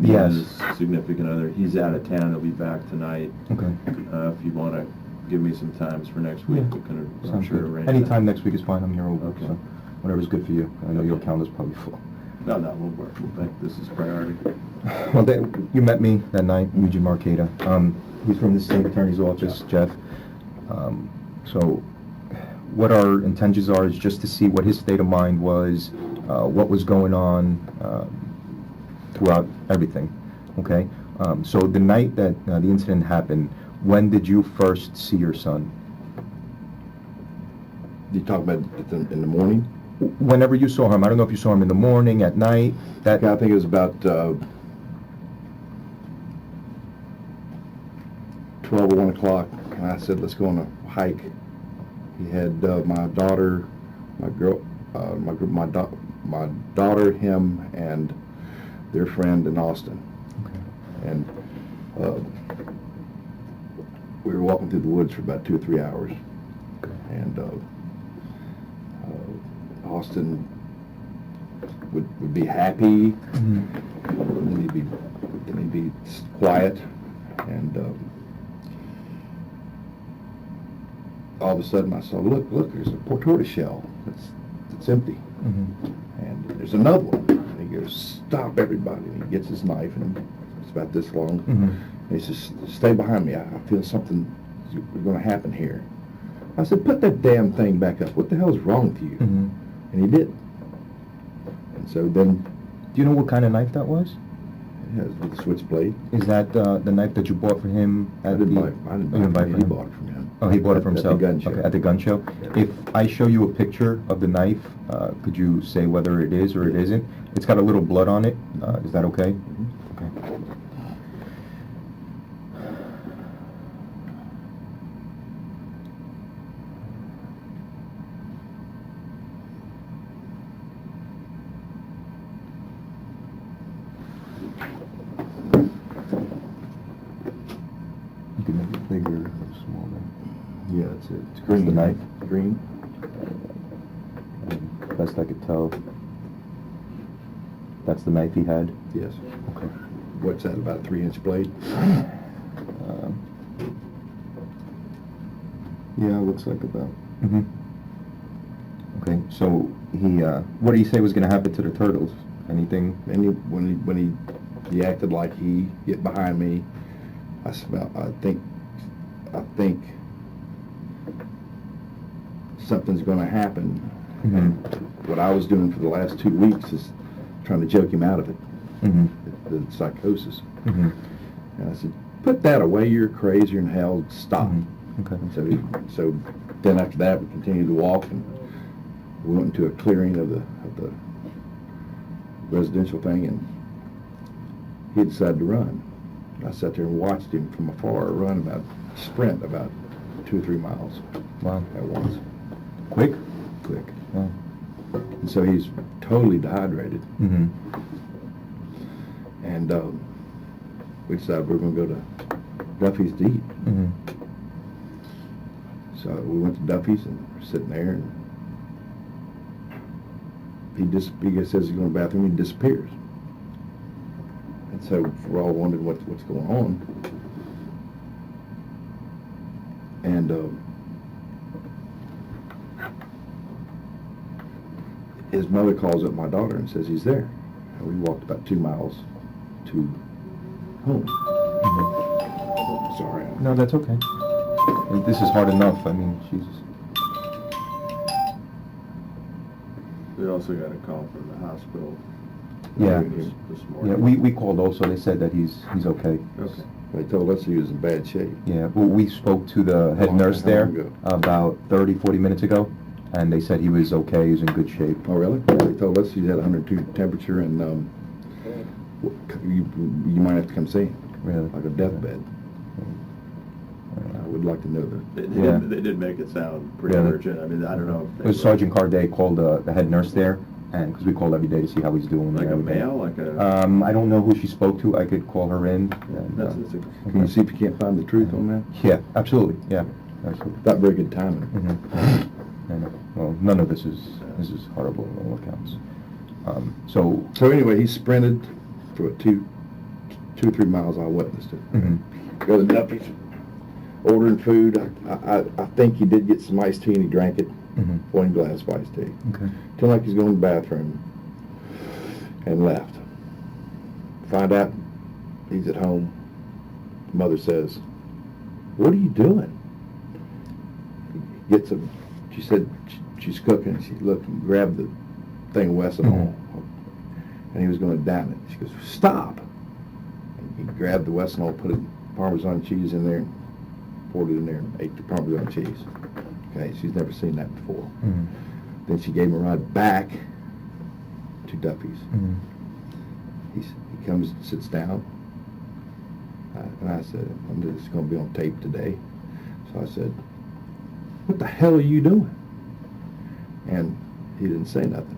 Yes. Mina's significant other. He's out of town, he'll be back tonight. Okay. If you wanna give me some times for next week, Yeah. we can, I'm Sounds sure, good. arrange that. Anytime next week is fine, I'm here over, Okay. so whatever's good for you. I know your Okay. calendar's probably full. No, we'll work. We'll make this is priority. Well, you met me that night, Eugene Marcata. He's from the state attorney's office, Jeff. So what our intentions are is just to see what his state of mind was, what was going on throughout everything, okay? So the night that the incident happened, when did you first see your son? You talk about it in the morning? Whenever you saw him, I don't know if you saw him in the morning, at night, that... I think it was about 12 or 1 o'clock, and I said, let's go on a hike. He had my daughter, my daughter, him, and their friend in Austin. Okay. And we were walking through the woods for about 2 or 3 hours. And Austin would be happy, Mhm. and he'd be quiet, and all of a sudden I saw, look, there's a poor tortoise shell. It's empty. Mhm. And there's another one. And he goes, stop everybody. And he gets his knife, and it's about this long. Mhm. And he says, stay behind me. I feel something is going to happen here. I said, put that damn thing back up. What the hell is wrong with you? Mhm. And he did. And so then, Do you know what kind of knife that was? yeah, with the switchblade. Is that the knife that you bought for him at I didn't the... buy it. I didn't Oh, you buy it. for He him? bought it from him. Oh, he bought it for At himself? the gun show. Okay, at the gun show. Yeah. If I show you a picture of the knife, could you say whether it is or it isn't? It's got a little blood on it. Is that okay? Okay. You can make it bigger or smaller. Yeah, it's green. the knife? Green. Best I could tell, that's the knife he had? Yes. Okay. What's that, about a 3-inch blade? Yeah, looks like about. Mm-hmm. Okay, so he, what did he say was gonna happen to the turtles? Anything? And when he acted like he get behind me, I think something's going to happen. Mhm. And what I was doing for the last 2 weeks is trying to joke him out of it, Mm-hmm. the psychosis. Mm-hmm. And I said, put that away, you're crazier than hell, stop. Mhm. Okay. And so then after that, we continued to walk, and we went into a clearing of the residential thing, and he decided to run. I sat there and watched him from afar sprint about 2 or 3 miles Wow. at once. Quick? Quick. Wow. And so he's totally dehydrated. Mm-hmm. And we decided we were going to go to Duffy's to eat. Mm-hmm. So we went to Duffy's and we're sitting there, and he says he's going to the bathroom, he disappears. And so we're all wondering what's going on. And his mother calls up my daughter and says he's there. And we walked about 2 miles to home. Sorry. No, that's okay. This is hard enough. I mean, Jesus. We also got a call from the hospital. Yeah. This morning. Yeah, we called also. They said that he's okay. Okay. They told us he was in bad shape. Yeah, well, we spoke to the head Long nurse time there ago. about 30, 40 minutes ago, and they said he was okay, he was in good shape. Oh, really? They told us he had 102 temperature, and you might have to come see him, Really? like a deathbed. I would like to know that. They did make it sound pretty Yeah. urgent. I mean, I don't know if It was Sergeant Carday called the head nurse there, and because we call every day to see how he's doing. like and a everything. male, like a. I don't know who she spoke to. I could call her in. And, That's Can you see if you can't find the truth on that? yeah, absolutely. Yeah, absolutely. Not very good timing. Mhm. I know. Well, none of this is horrible in all accounts. So. So anyway, he sprinted for 2 or 3 miles. I witnessed it. Mhm. Go to Duffy's, ordering food. I think he did get some iced tea and he drank it. Mhm. One glass of iced tea. Okay. Till like he's going to the bathroom and left. Find out he's at home. Mother says, "What are you doing?" He gets she said she's cooking. She looked and grabbed the thing of Wesson and he was going to down it. She goes, "Stop!" And he grabbed the Wesson, put Parmesan cheese in there, poured it in there, and ate the Parmesan cheese. Okay, she's never seen that before. Mhm. Then she gave him a ride back to Duffy's. Mhm. He comes and sits down. And I said, "This is going to be on tape today." So I said, "What the hell are you doing?" And he didn't say nothing.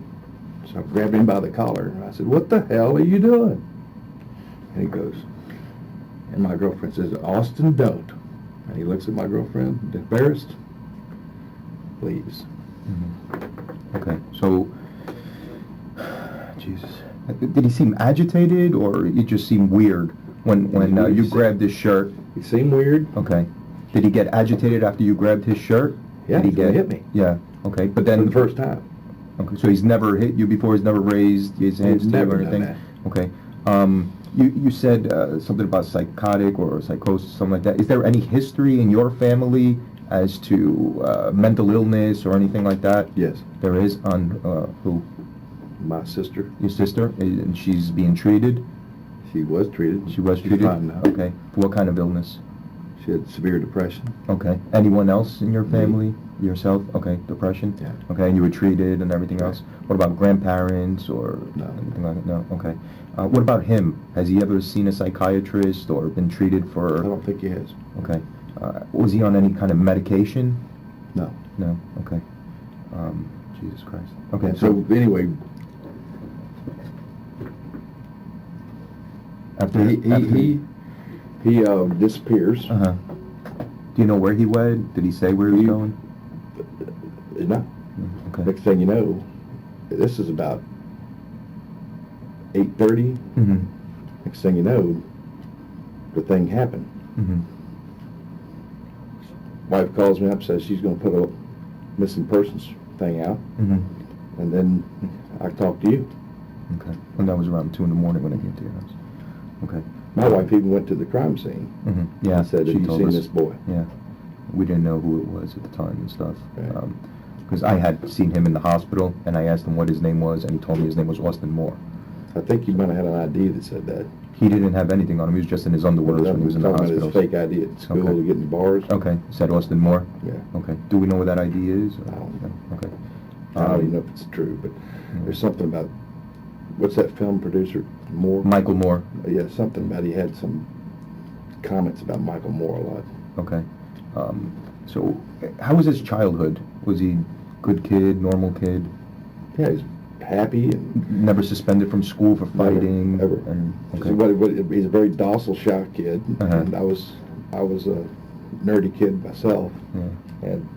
So I grabbed him by the collar. And I said, "What the hell are you doing?" And he goes, and my girlfriend says, "Austin, don't." And he looks at my girlfriend, embarrassed, leaves. Mhm. Okay, so, Jesus, did he seem agitated, or it just seemed weird when you grabbed his shirt? He seemed weird. Okay, did he get agitated after you grabbed his shirt? Yeah, did he he's gonna hit me. Yeah, okay, but For then the first time. Okay, so he's never hit you before. He's never raised his hands to you never or done anything. that. Okay, you said something about psychotic or psychosis, something like that. Is there any history in your family as to mental illness or anything like that? Yes. There is. On who? My sister, Your sister, and she's being treated. she was treated. She was She's treated. fine now. Okay. What kind of illness? She had severe depression. Okay. Anyone else in your Me. family? Yourself? Okay. Depression? Yeah. Okay. And you were treated and everything else? What about grandparents or No. anything like that? No? Okay. What about him? Has he ever seen a psychiatrist or been treated I for... don't think he has. Okay. Was he on any kind of medication? No. No? Okay. Jesus Christ. Okay. And so anyway, after he disappears. Uh-huh. Do you know where he went? Did he say where he was going? No. Okay. Next thing you know, this is about 8:30. Mm-hmm. Next thing you know, the thing happened. Mm-hmm. Wife calls me up, says she's going to put a missing persons thing out, Mm-hmm. and then I talk to you. Okay. And that was around 2 in the morning when I came to your house. Okay. My wife even went to the crime scene. Mm-hmm. Yeah. And said, "Have you told seen us. this boy?" Yeah. We didn't know who it was at the time and stuff. Right. Because I had seen him in the hospital, and I asked him what his name was, and he told me his name was Austin Moore. I think you might have had an ID that said that. He didn't have anything on him. He was just in his underwear when he was in the Talking hospital. about his fake ID at school Okay. to get in the bars. Okay. Said Austin Moore? Yeah. Okay. Do we know what that ID is? Or? I don't know. No? Okay. I don't even know if it's true, but there's something about what's that film producer, Moore? Michael Moore. Yeah, something about he had some comments about Michael Moore a lot. Okay. So, how was his childhood? Was he good kid, normal kid? Yeah, he's happy and Never suspended from school for fighting? Ever. And, okay. He's a very docile, shy kid, Uh-huh. and I was a nerdy kid myself, Yeah. and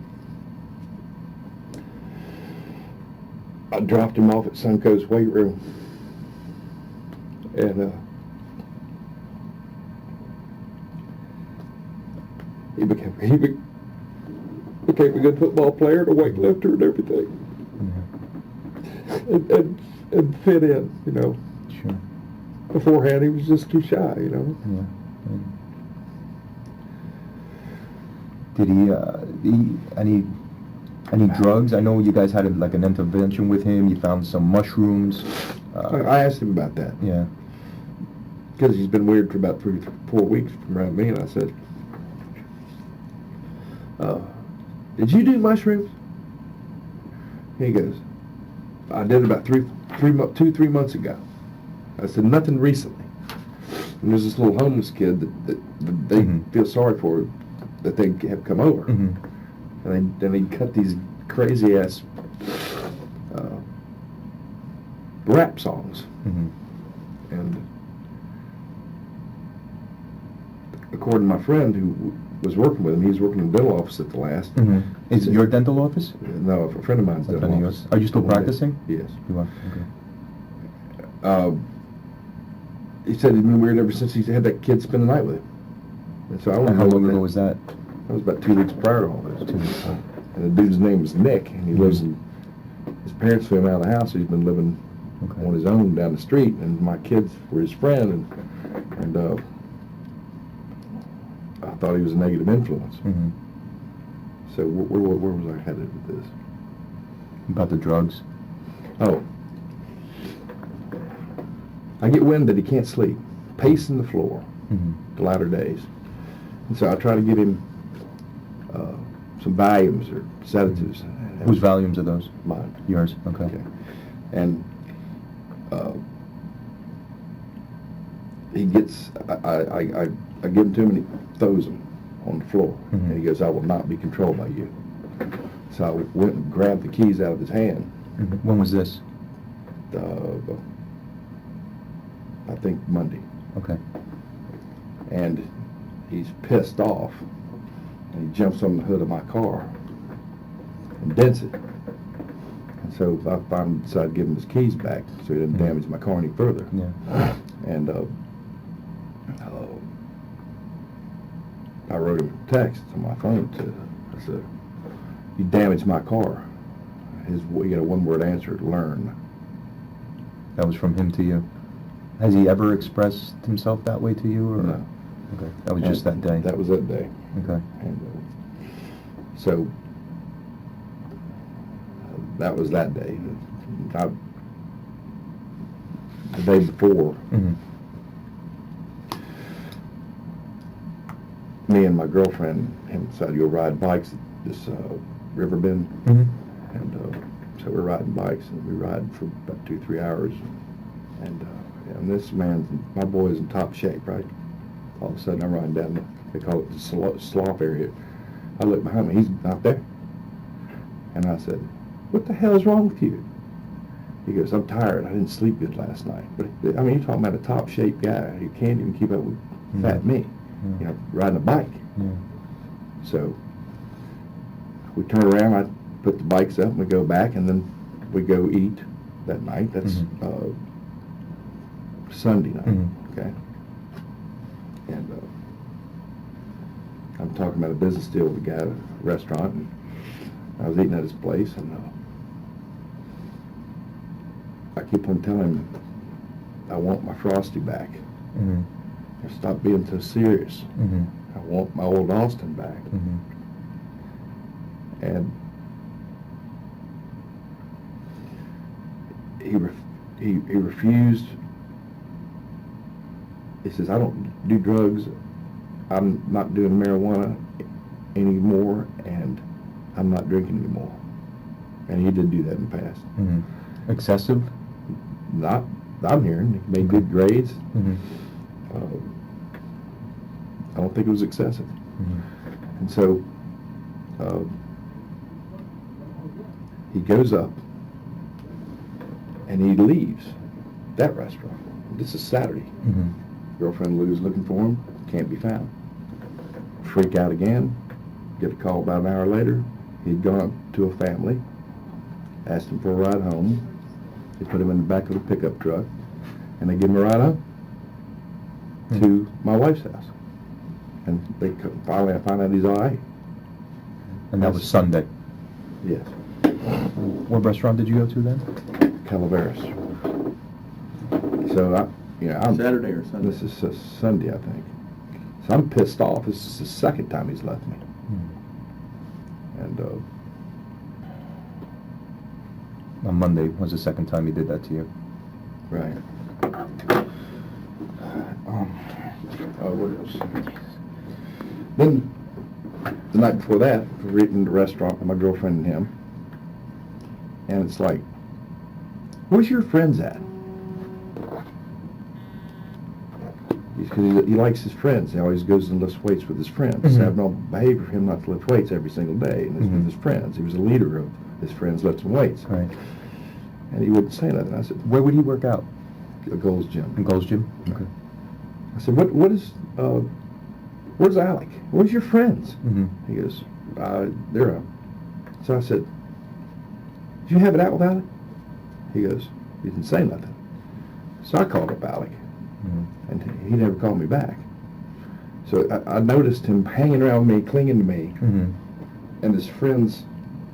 I dropped him off at Suncoast weight room, and he became a good football player, and a weightlifter, and everything, Yeah. and fit in, you know. Sure. Beforehand, he was just too shy, you know. Yeah. Did he any drugs? I know you guys had like an intervention with him. You found some mushrooms. I asked him about that. Yeah. Because he's been weird for about 3 or 4 weeks from around me, and I said, did you do mushrooms? He goes, I did about 3 months ago. I said, nothing recently. And there's this little homeless kid that they Mhm. feel sorry for, that they have come over. Mm-hmm. And then he cut these crazy ass rap songs. Mm-hmm. And according to my friend who was working with him, he was working in the dental office at the last. Mm-hmm. Is it your dental office? No, a friend of mine's A dental friend of office. yours? Are you still practicing? Yes. You are? Okay. He said he'd been weird ever since he had that kid spend the night with him. And so I don't And know how what long ago was that? That was about 2 weeks prior to all this. 2 weeks ago. And the dude's name was Nick, and he lives in, his parents threw him out of the house, so he's been living Okay. on his own down the street, and my kids were his friend, and I thought he was a negative influence. Mm-hmm. So where was I headed with this? About the drugs? Oh. I get wind that he can't sleep, pacing the floor Mm-hmm. the latter days. And so I try to get him some Valiums or sedatives. Whose volumes are those? Mine. Yours? Okay. Okay. And he gets, I give him to him and he throws them on the floor. Mhm. And he goes, I will not be controlled by you. So I went and grabbed the keys out of his hand. Mm-hmm. When was this? I think Monday. Okay. And he's pissed off, and he jumps on the hood of my car and dents it. And so I finally decided to give him his keys back so he didn't Mhm. damage my car any further. Yeah. And I wrote him a text on my phone I said, you damaged my car. You got a one-word answer, learn. That was from him to you. Has he ever expressed himself that way to you? Or? No. Okay. That was just that day. That was that day. Okay. And so that was that day. The day before, Mm-hmm. me and my girlfriend decided to go ride bikes at this river bend. Mm-hmm. And so we're riding bikes, and we ride for about 2-3 hours. And this my boy's in top shape, right? All of a sudden, I'm riding down they call it the slough area. I look behind me, he's not there. And I said, what the hell is wrong with you? He goes, I'm tired. I didn't sleep good last night. But, I mean, you're talking about a top shape guy. He can't even keep up with fat me, Yeah. you know, riding a bike. Yeah. So we turn around, I put the bikes up, and we go back, and then we go eat that night. That's Sunday night, Mhm. okay? And I'm talking about a business deal with the guy at a restaurant, and I was eating at his place, and I keep on telling him I want my Frosty back. Mm-hmm. Stop being so serious. Mm-hmm. I want my old Austin back. Mm-hmm. And he refused. He says, I don't do drugs. I'm not doing marijuana anymore, and I'm not drinking anymore. And he did do that in the past. Mm-hmm. Excessive? Not I'm hearing. He made good grades. Mm-hmm. I don't think it was excessive. Mm-hmm. And so he goes up and he leaves that restaurant. This is Saturday. Mm-hmm. Girlfriend Lou's looking for him, can't be found. Freak out again, get a call about an hour later. He'd gone up to a family, asked him for a ride home. They put him in the back of the pickup truck, and they give him a ride home to my wife's house. And they finally, I find out he's all right. And that was Sunday. Yes. What restaurant did you go to then? Calaveras. So I'm Saturday or Sunday? This is Sunday, I think. So I'm pissed off. This is the second time he's left me. And On Monday was the second time he did that to you. right. What else? Then the night before that, we're eating in the restaurant with my girlfriend and him, and it's like, "Where's your friends at?" Because he likes his friends. He always goes and lifts weights with his friends. It's Mhm. abnormal behavior for him not to lift weights every single day, and it's Mhm. with his friends. He was a leader of his friends lifting weights, Right. and he wouldn't say nothing. I said, Where would he work out? "A Gold's Gym." In Gold's Gym? Okay. I said, where's Alec? Where's your friends?" Mm-hmm. He goes, "They're up." So I said, "Did you have it out with Alec?" He goes, he didn't say nothing. So I called up Alec, Mm-hmm. and he never called me back. So I noticed him hanging around me, clinging to me, Mm-hmm. and his friends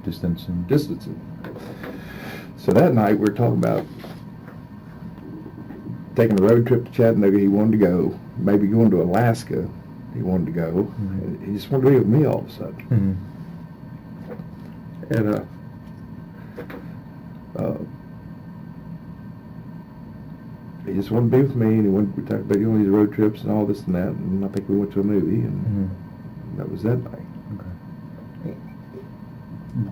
Distance and... distancing. So that night we were talking about taking a road trip to Chattanooga. He wanted to go. Maybe going to Alaska. He wanted to go. Mhm. He just wanted to be with me all of a sudden. Mm-hmm. And he just wanted to be with me, and we talked about going on these road trips and all this and that, and I think we went to a movie, and Mm-hmm. that was that night. Okay.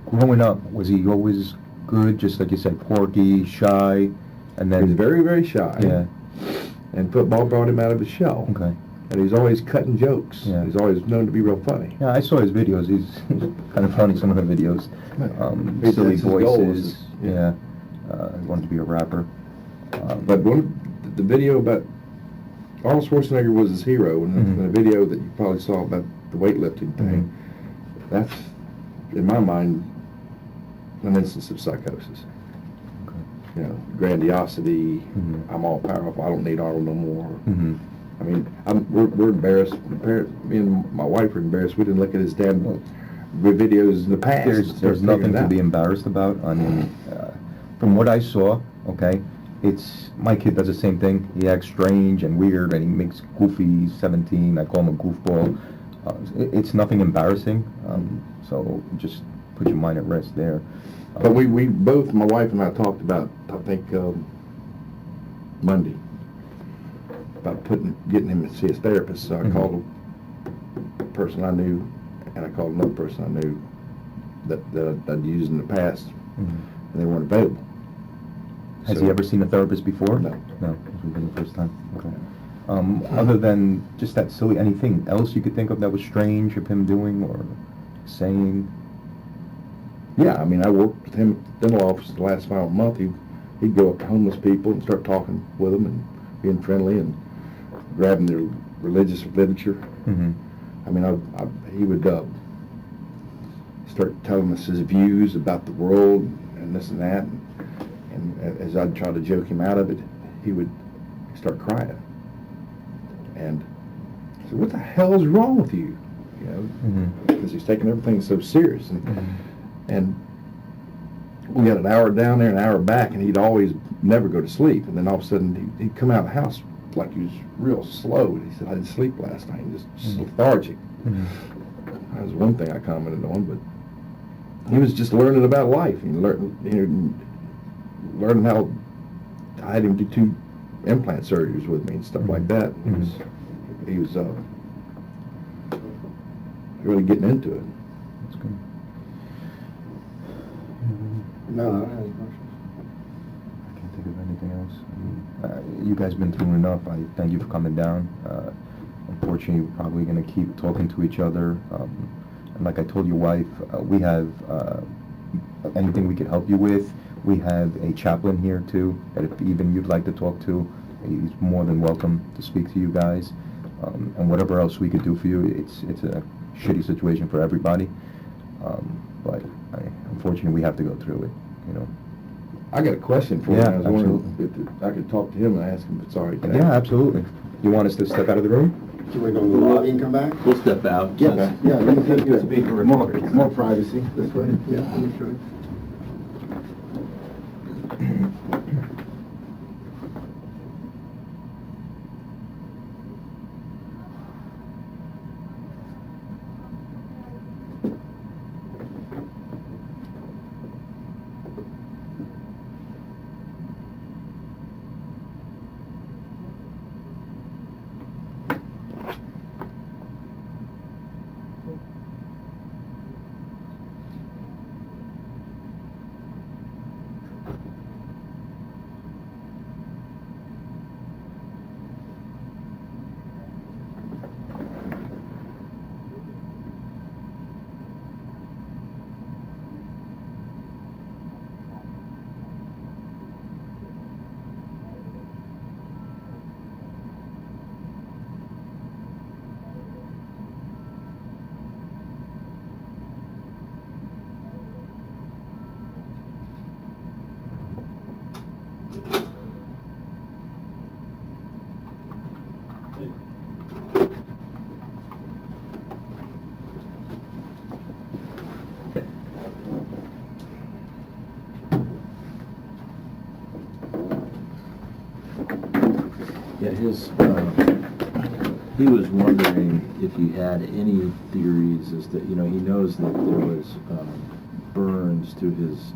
Growing up, was he always good, just like you said, porky, shy, and He was then... very, very shy. Yeah. And football brought him out of his shell. Okay. And he's always cutting jokes. Yeah. He's always known to be real funny. Yeah, I saw his videos. He's kind of funny, some of the videos. That's Silly his goal, voices. is- Yeah. He wanted to be a rapper. But the video about Arnold Schwarzenegger was his hero, and Mhm. the video that you probably saw about the weightlifting thing, that's, in my mind, an instance of psychosis. Okay. You know, grandiosity, Mhm. I'm all powerful, I don't need Arnold no more. Mm-hmm. I mean, we're embarrassed. Me and my wife are embarrassed. We didn't look at his damn videos in the past. and start There's nothing figuring it to out. be embarrassed about. I mean, from what I saw, okay, my kid does the same thing. He acts strange and weird, and he makes goofy 17. I call him a goofball. It's nothing embarrassing. So just put your mind at rest there. But we both, my wife and I, talked about, I think, Monday, about getting him to see his therapist. So I Mhm. called a person I knew, and I called another person I knew that I'd used in the past, Mhm. and they weren't available. Has So- he ever seen a therapist before? No. No, this would be the first time. Okay. Other than just that silly, anything else you could think of that was strange of him doing or saying? Yeah, I mean, I worked with him at the dental office the last final month. He'd go up to homeless people and start talking with them and being friendly and grabbing their religious literature. Mm-hmm. I mean, he would start telling us his views about the world and this and that. And as I'd try to joke him out of it, he would start crying. And I said, "What the hell is wrong with you?" You know, Mm-hmm. because he's taking everything so serious. Mm-hmm. And we had an hour down there, an hour back, and he'd always never go to sleep. And then all of a sudden, he'd come out of the house like he was real slow. And he said, "I didn't sleep last night," just lethargic. Mm-hmm. That was one thing I commented on, but he was just learning about life and learning how I had him do 2 implant surgeries with me and stuff like that. He was really getting into it. That's good. No, I don't have any questions. I can't think of anything else. I mean, You guys been through enough. I thank you for coming down. Unfortunately, we're probably going to keep talking to each other. And like I told your wife, we have anything we could help you with. We have a chaplain here too, that if even you'd like to talk to, he's more than welcome to speak to you guys. And whatever else we could do for you, it's a shitty situation for everybody. But unfortunately, we have to go through it, you know. I got a question for you. Yeah, I was wondering if I could talk to him and ask him if it's all right. Yeah, absolutely. You want us to step out of the room? Do you want to go to the lobby and come back? We'll step out. Yeah, yeah, It's being recorded. more privacy this way. Yeah, sure. Yeah, he was wondering if you had any theories as to, he knows that there was burns to his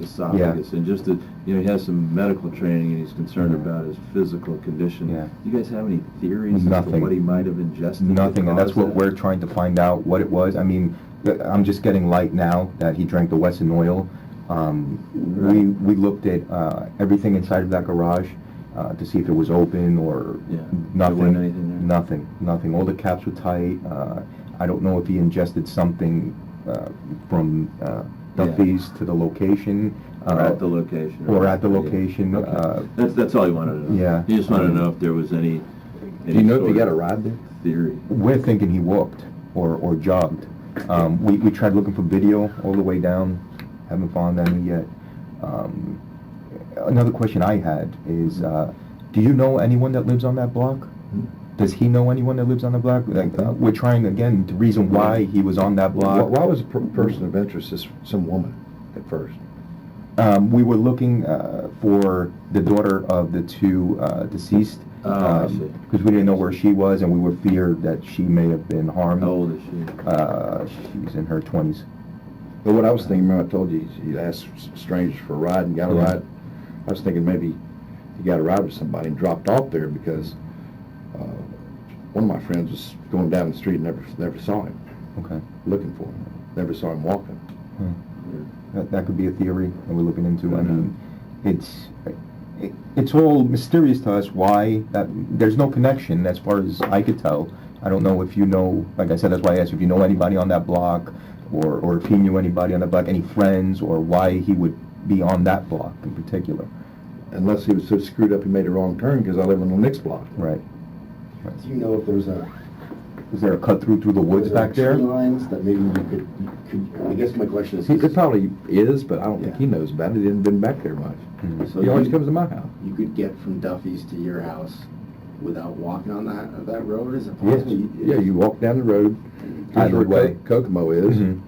esophagus, and just that, he has some medical training and he's concerned about his physical condition. Yeah. You guys have any theories as to Nothing. what he might have ingested? Nothing, and that's what we're trying to find out, what it was. I mean, I'm just getting light now that he drank the Wesson oil. We looked at everything inside of that garage to see if it was open or Yeah. nothing. There wasn't anything there? Nothing. All the caps were tight. I don't know if he ingested something from Duffy's to the location. Or at the location. Or at the location. Okay. That's all he wanted to know. Yeah. He just wanted to know if there was any Do you know if sort he got a of ride there? theory. We're thinking he walked or jogged. We tried looking for video all the way down. Haven't found any yet. Another question I had is, do you know anyone that lives on that block? Does he know anyone that lives on the block? Like, we're trying, again, the reason why he was on that block. Why was a person of interest some woman at first? We were looking for the daughter of the two deceased. I see. Because we didn't know where she was, and we were feared that she may have been harmed. How old is she? She's in her 20s. But what I was thinking, remember I told you, he asked strangers for a ride and got a Yeah. ride. I was thinking maybe he got a ride with somebody and dropped off there because one of my friends was going down the street and never saw him, Okay. looking for him. Never saw him walking. That could be a theory that we're looking into. I mean, it's all mysterious to us why there's no connection as far as I could tell. I don't know if you know, like I said, that's why I asked if you know anybody on that block or if he knew anybody on that block, any friends, or why he would be on that block in particular. Unless he was so screwed up he made a wrong turn because I live on the next block. Right. Do you know if there's Is there a cut through the woods back there? tree lines that maybe you could, I guess my question is... It probably is, but I don't think Yeah. he knows about it. He hasn't been back there much. So He always you- comes to my house. You could get from Duffy's to your house without walking on that road, is it Yes, possible? yeah, you walk down the road, Either here's where way. Kokomo is, Mhm.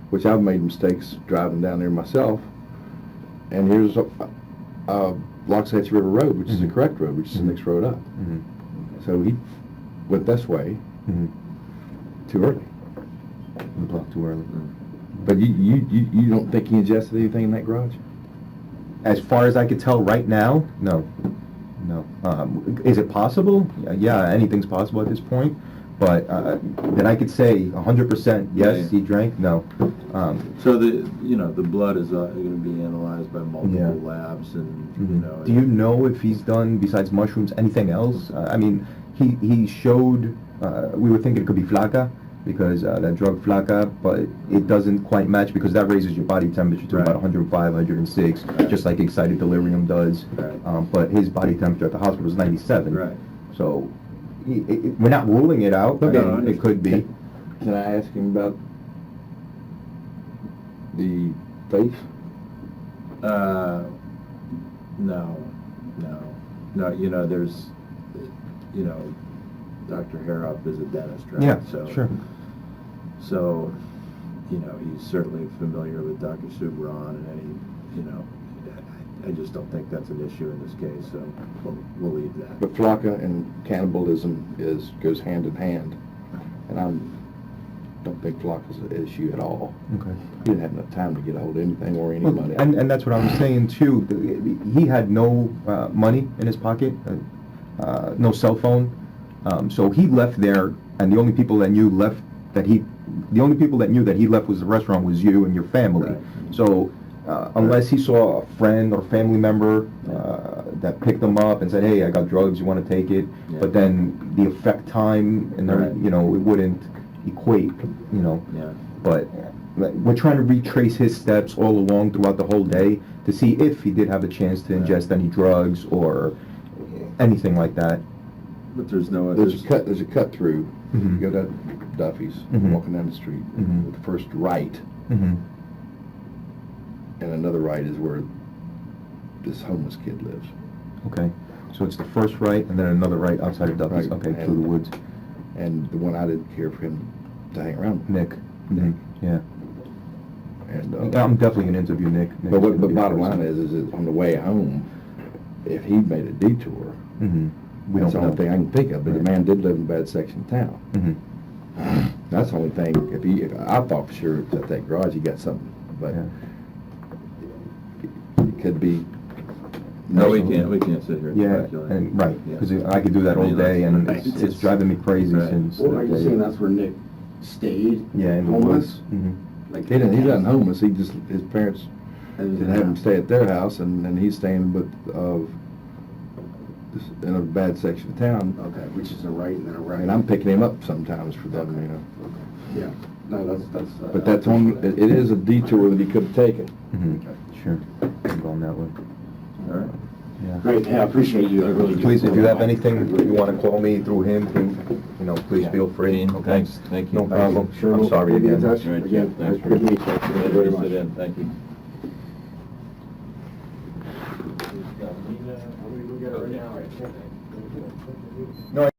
which I've made mistakes driving down there myself. And here's Loxahatchee River Road, which is the Mhm. correct road, which is the Mhm. next road up. Mhm. So he went this way Mhm. too early. The block too early. But you don't think he ingested anything in that garage? As far as I could tell right now, no. Is it possible? Yeah, anything's possible at this point. But that I could say 100% yes, Yeah. he drank, no. So the blood is going to be analyzed by multiple Yeah. labs, and Do you know if he's done, besides mushrooms, anything else? I mean, he showed, we were thinking it could be flaca, because that drug flaca, but it doesn't quite match because that raises your body temperature to Right. about 105, 106, Right. just like excited delirium does. Right. But his body temperature at the hospital was 97. Right. So we're not ruling it out. Okay. I mean, it could be. Can I ask him about the face? No. There's, Dr. Harrouff is a dentist, right? Yeah, So, sure. So, he's certainly familiar with Dr. Subran and I just don't think that's an issue in this case, so we'll leave that. But flaca and cannibalism goes hand in hand, and I don't think flaca's an issue at all. Okay. He didn't have enough time to get a hold of anything or Well, anybody. and that's what I'm saying too. He had no money in his pocket, no cell phone. So he left there, and the only people that knew that he left was the restaurant was you and your family. Right. So unless he saw a friend or family member that picked him up and said, "Hey, I got drugs. You want to take it?" Yeah. But then the effect time and Right. it wouldn't equate. Yeah. But we're trying to retrace his steps all along throughout the whole day to see if he did have a chance to ingest any drugs or anything like that. But there's no There's a cut through. Mhm. You go to Duffy's, Mhm. walking down the street. Mhm. The first right, Mm-hmm. and another right is where this homeless kid lives. Okay. So it's the first right and then another right outside of Duffy's. Right. Okay, through the woods. And the one I didn't care for him to hang around with. Nick. Mhm. Yeah. And, I'm definitely gonna interview Nick. but the bottom line is on the way home, if he made a detour, Mm-hmm. We that's don't the know. only thing I can think of. But the Right. man did live in a bad section of town. Mm-hmm. That's the only thing. If I thought for sure at that garage he got something, but Yeah. it could be. No, we can't sit here and Yeah, speculate. and right, Yeah. because I could do that all day, and Right. it's driving me crazy Right. since. Well, are that you day. saying that's where Nick stayed? Yeah, in the Homeless? woods. Mm-hmm. Like, He wasn't homeless. His parents and- didn't have him stay at their house, and he's staying in a bad section of town. Okay, which is a right and then a right. And I'm picking him up sometimes for them, Yeah, no, that's. But that's it is a detour that he could have taken. Mm-hmm. Sure. I'm going that way. All right. Yeah. Great, yeah, I appreciate you, I really do. Please, if you have anything you want to call me through him, please Yeah. feel free. Dean, Okay? thanks. Thank you. No problem. Sure, I'm we'll- sorry we'll be in again. touch. All right, Again, Jeff, thanks for good to meet you. Thank you very much. Sit in. Thank you. No,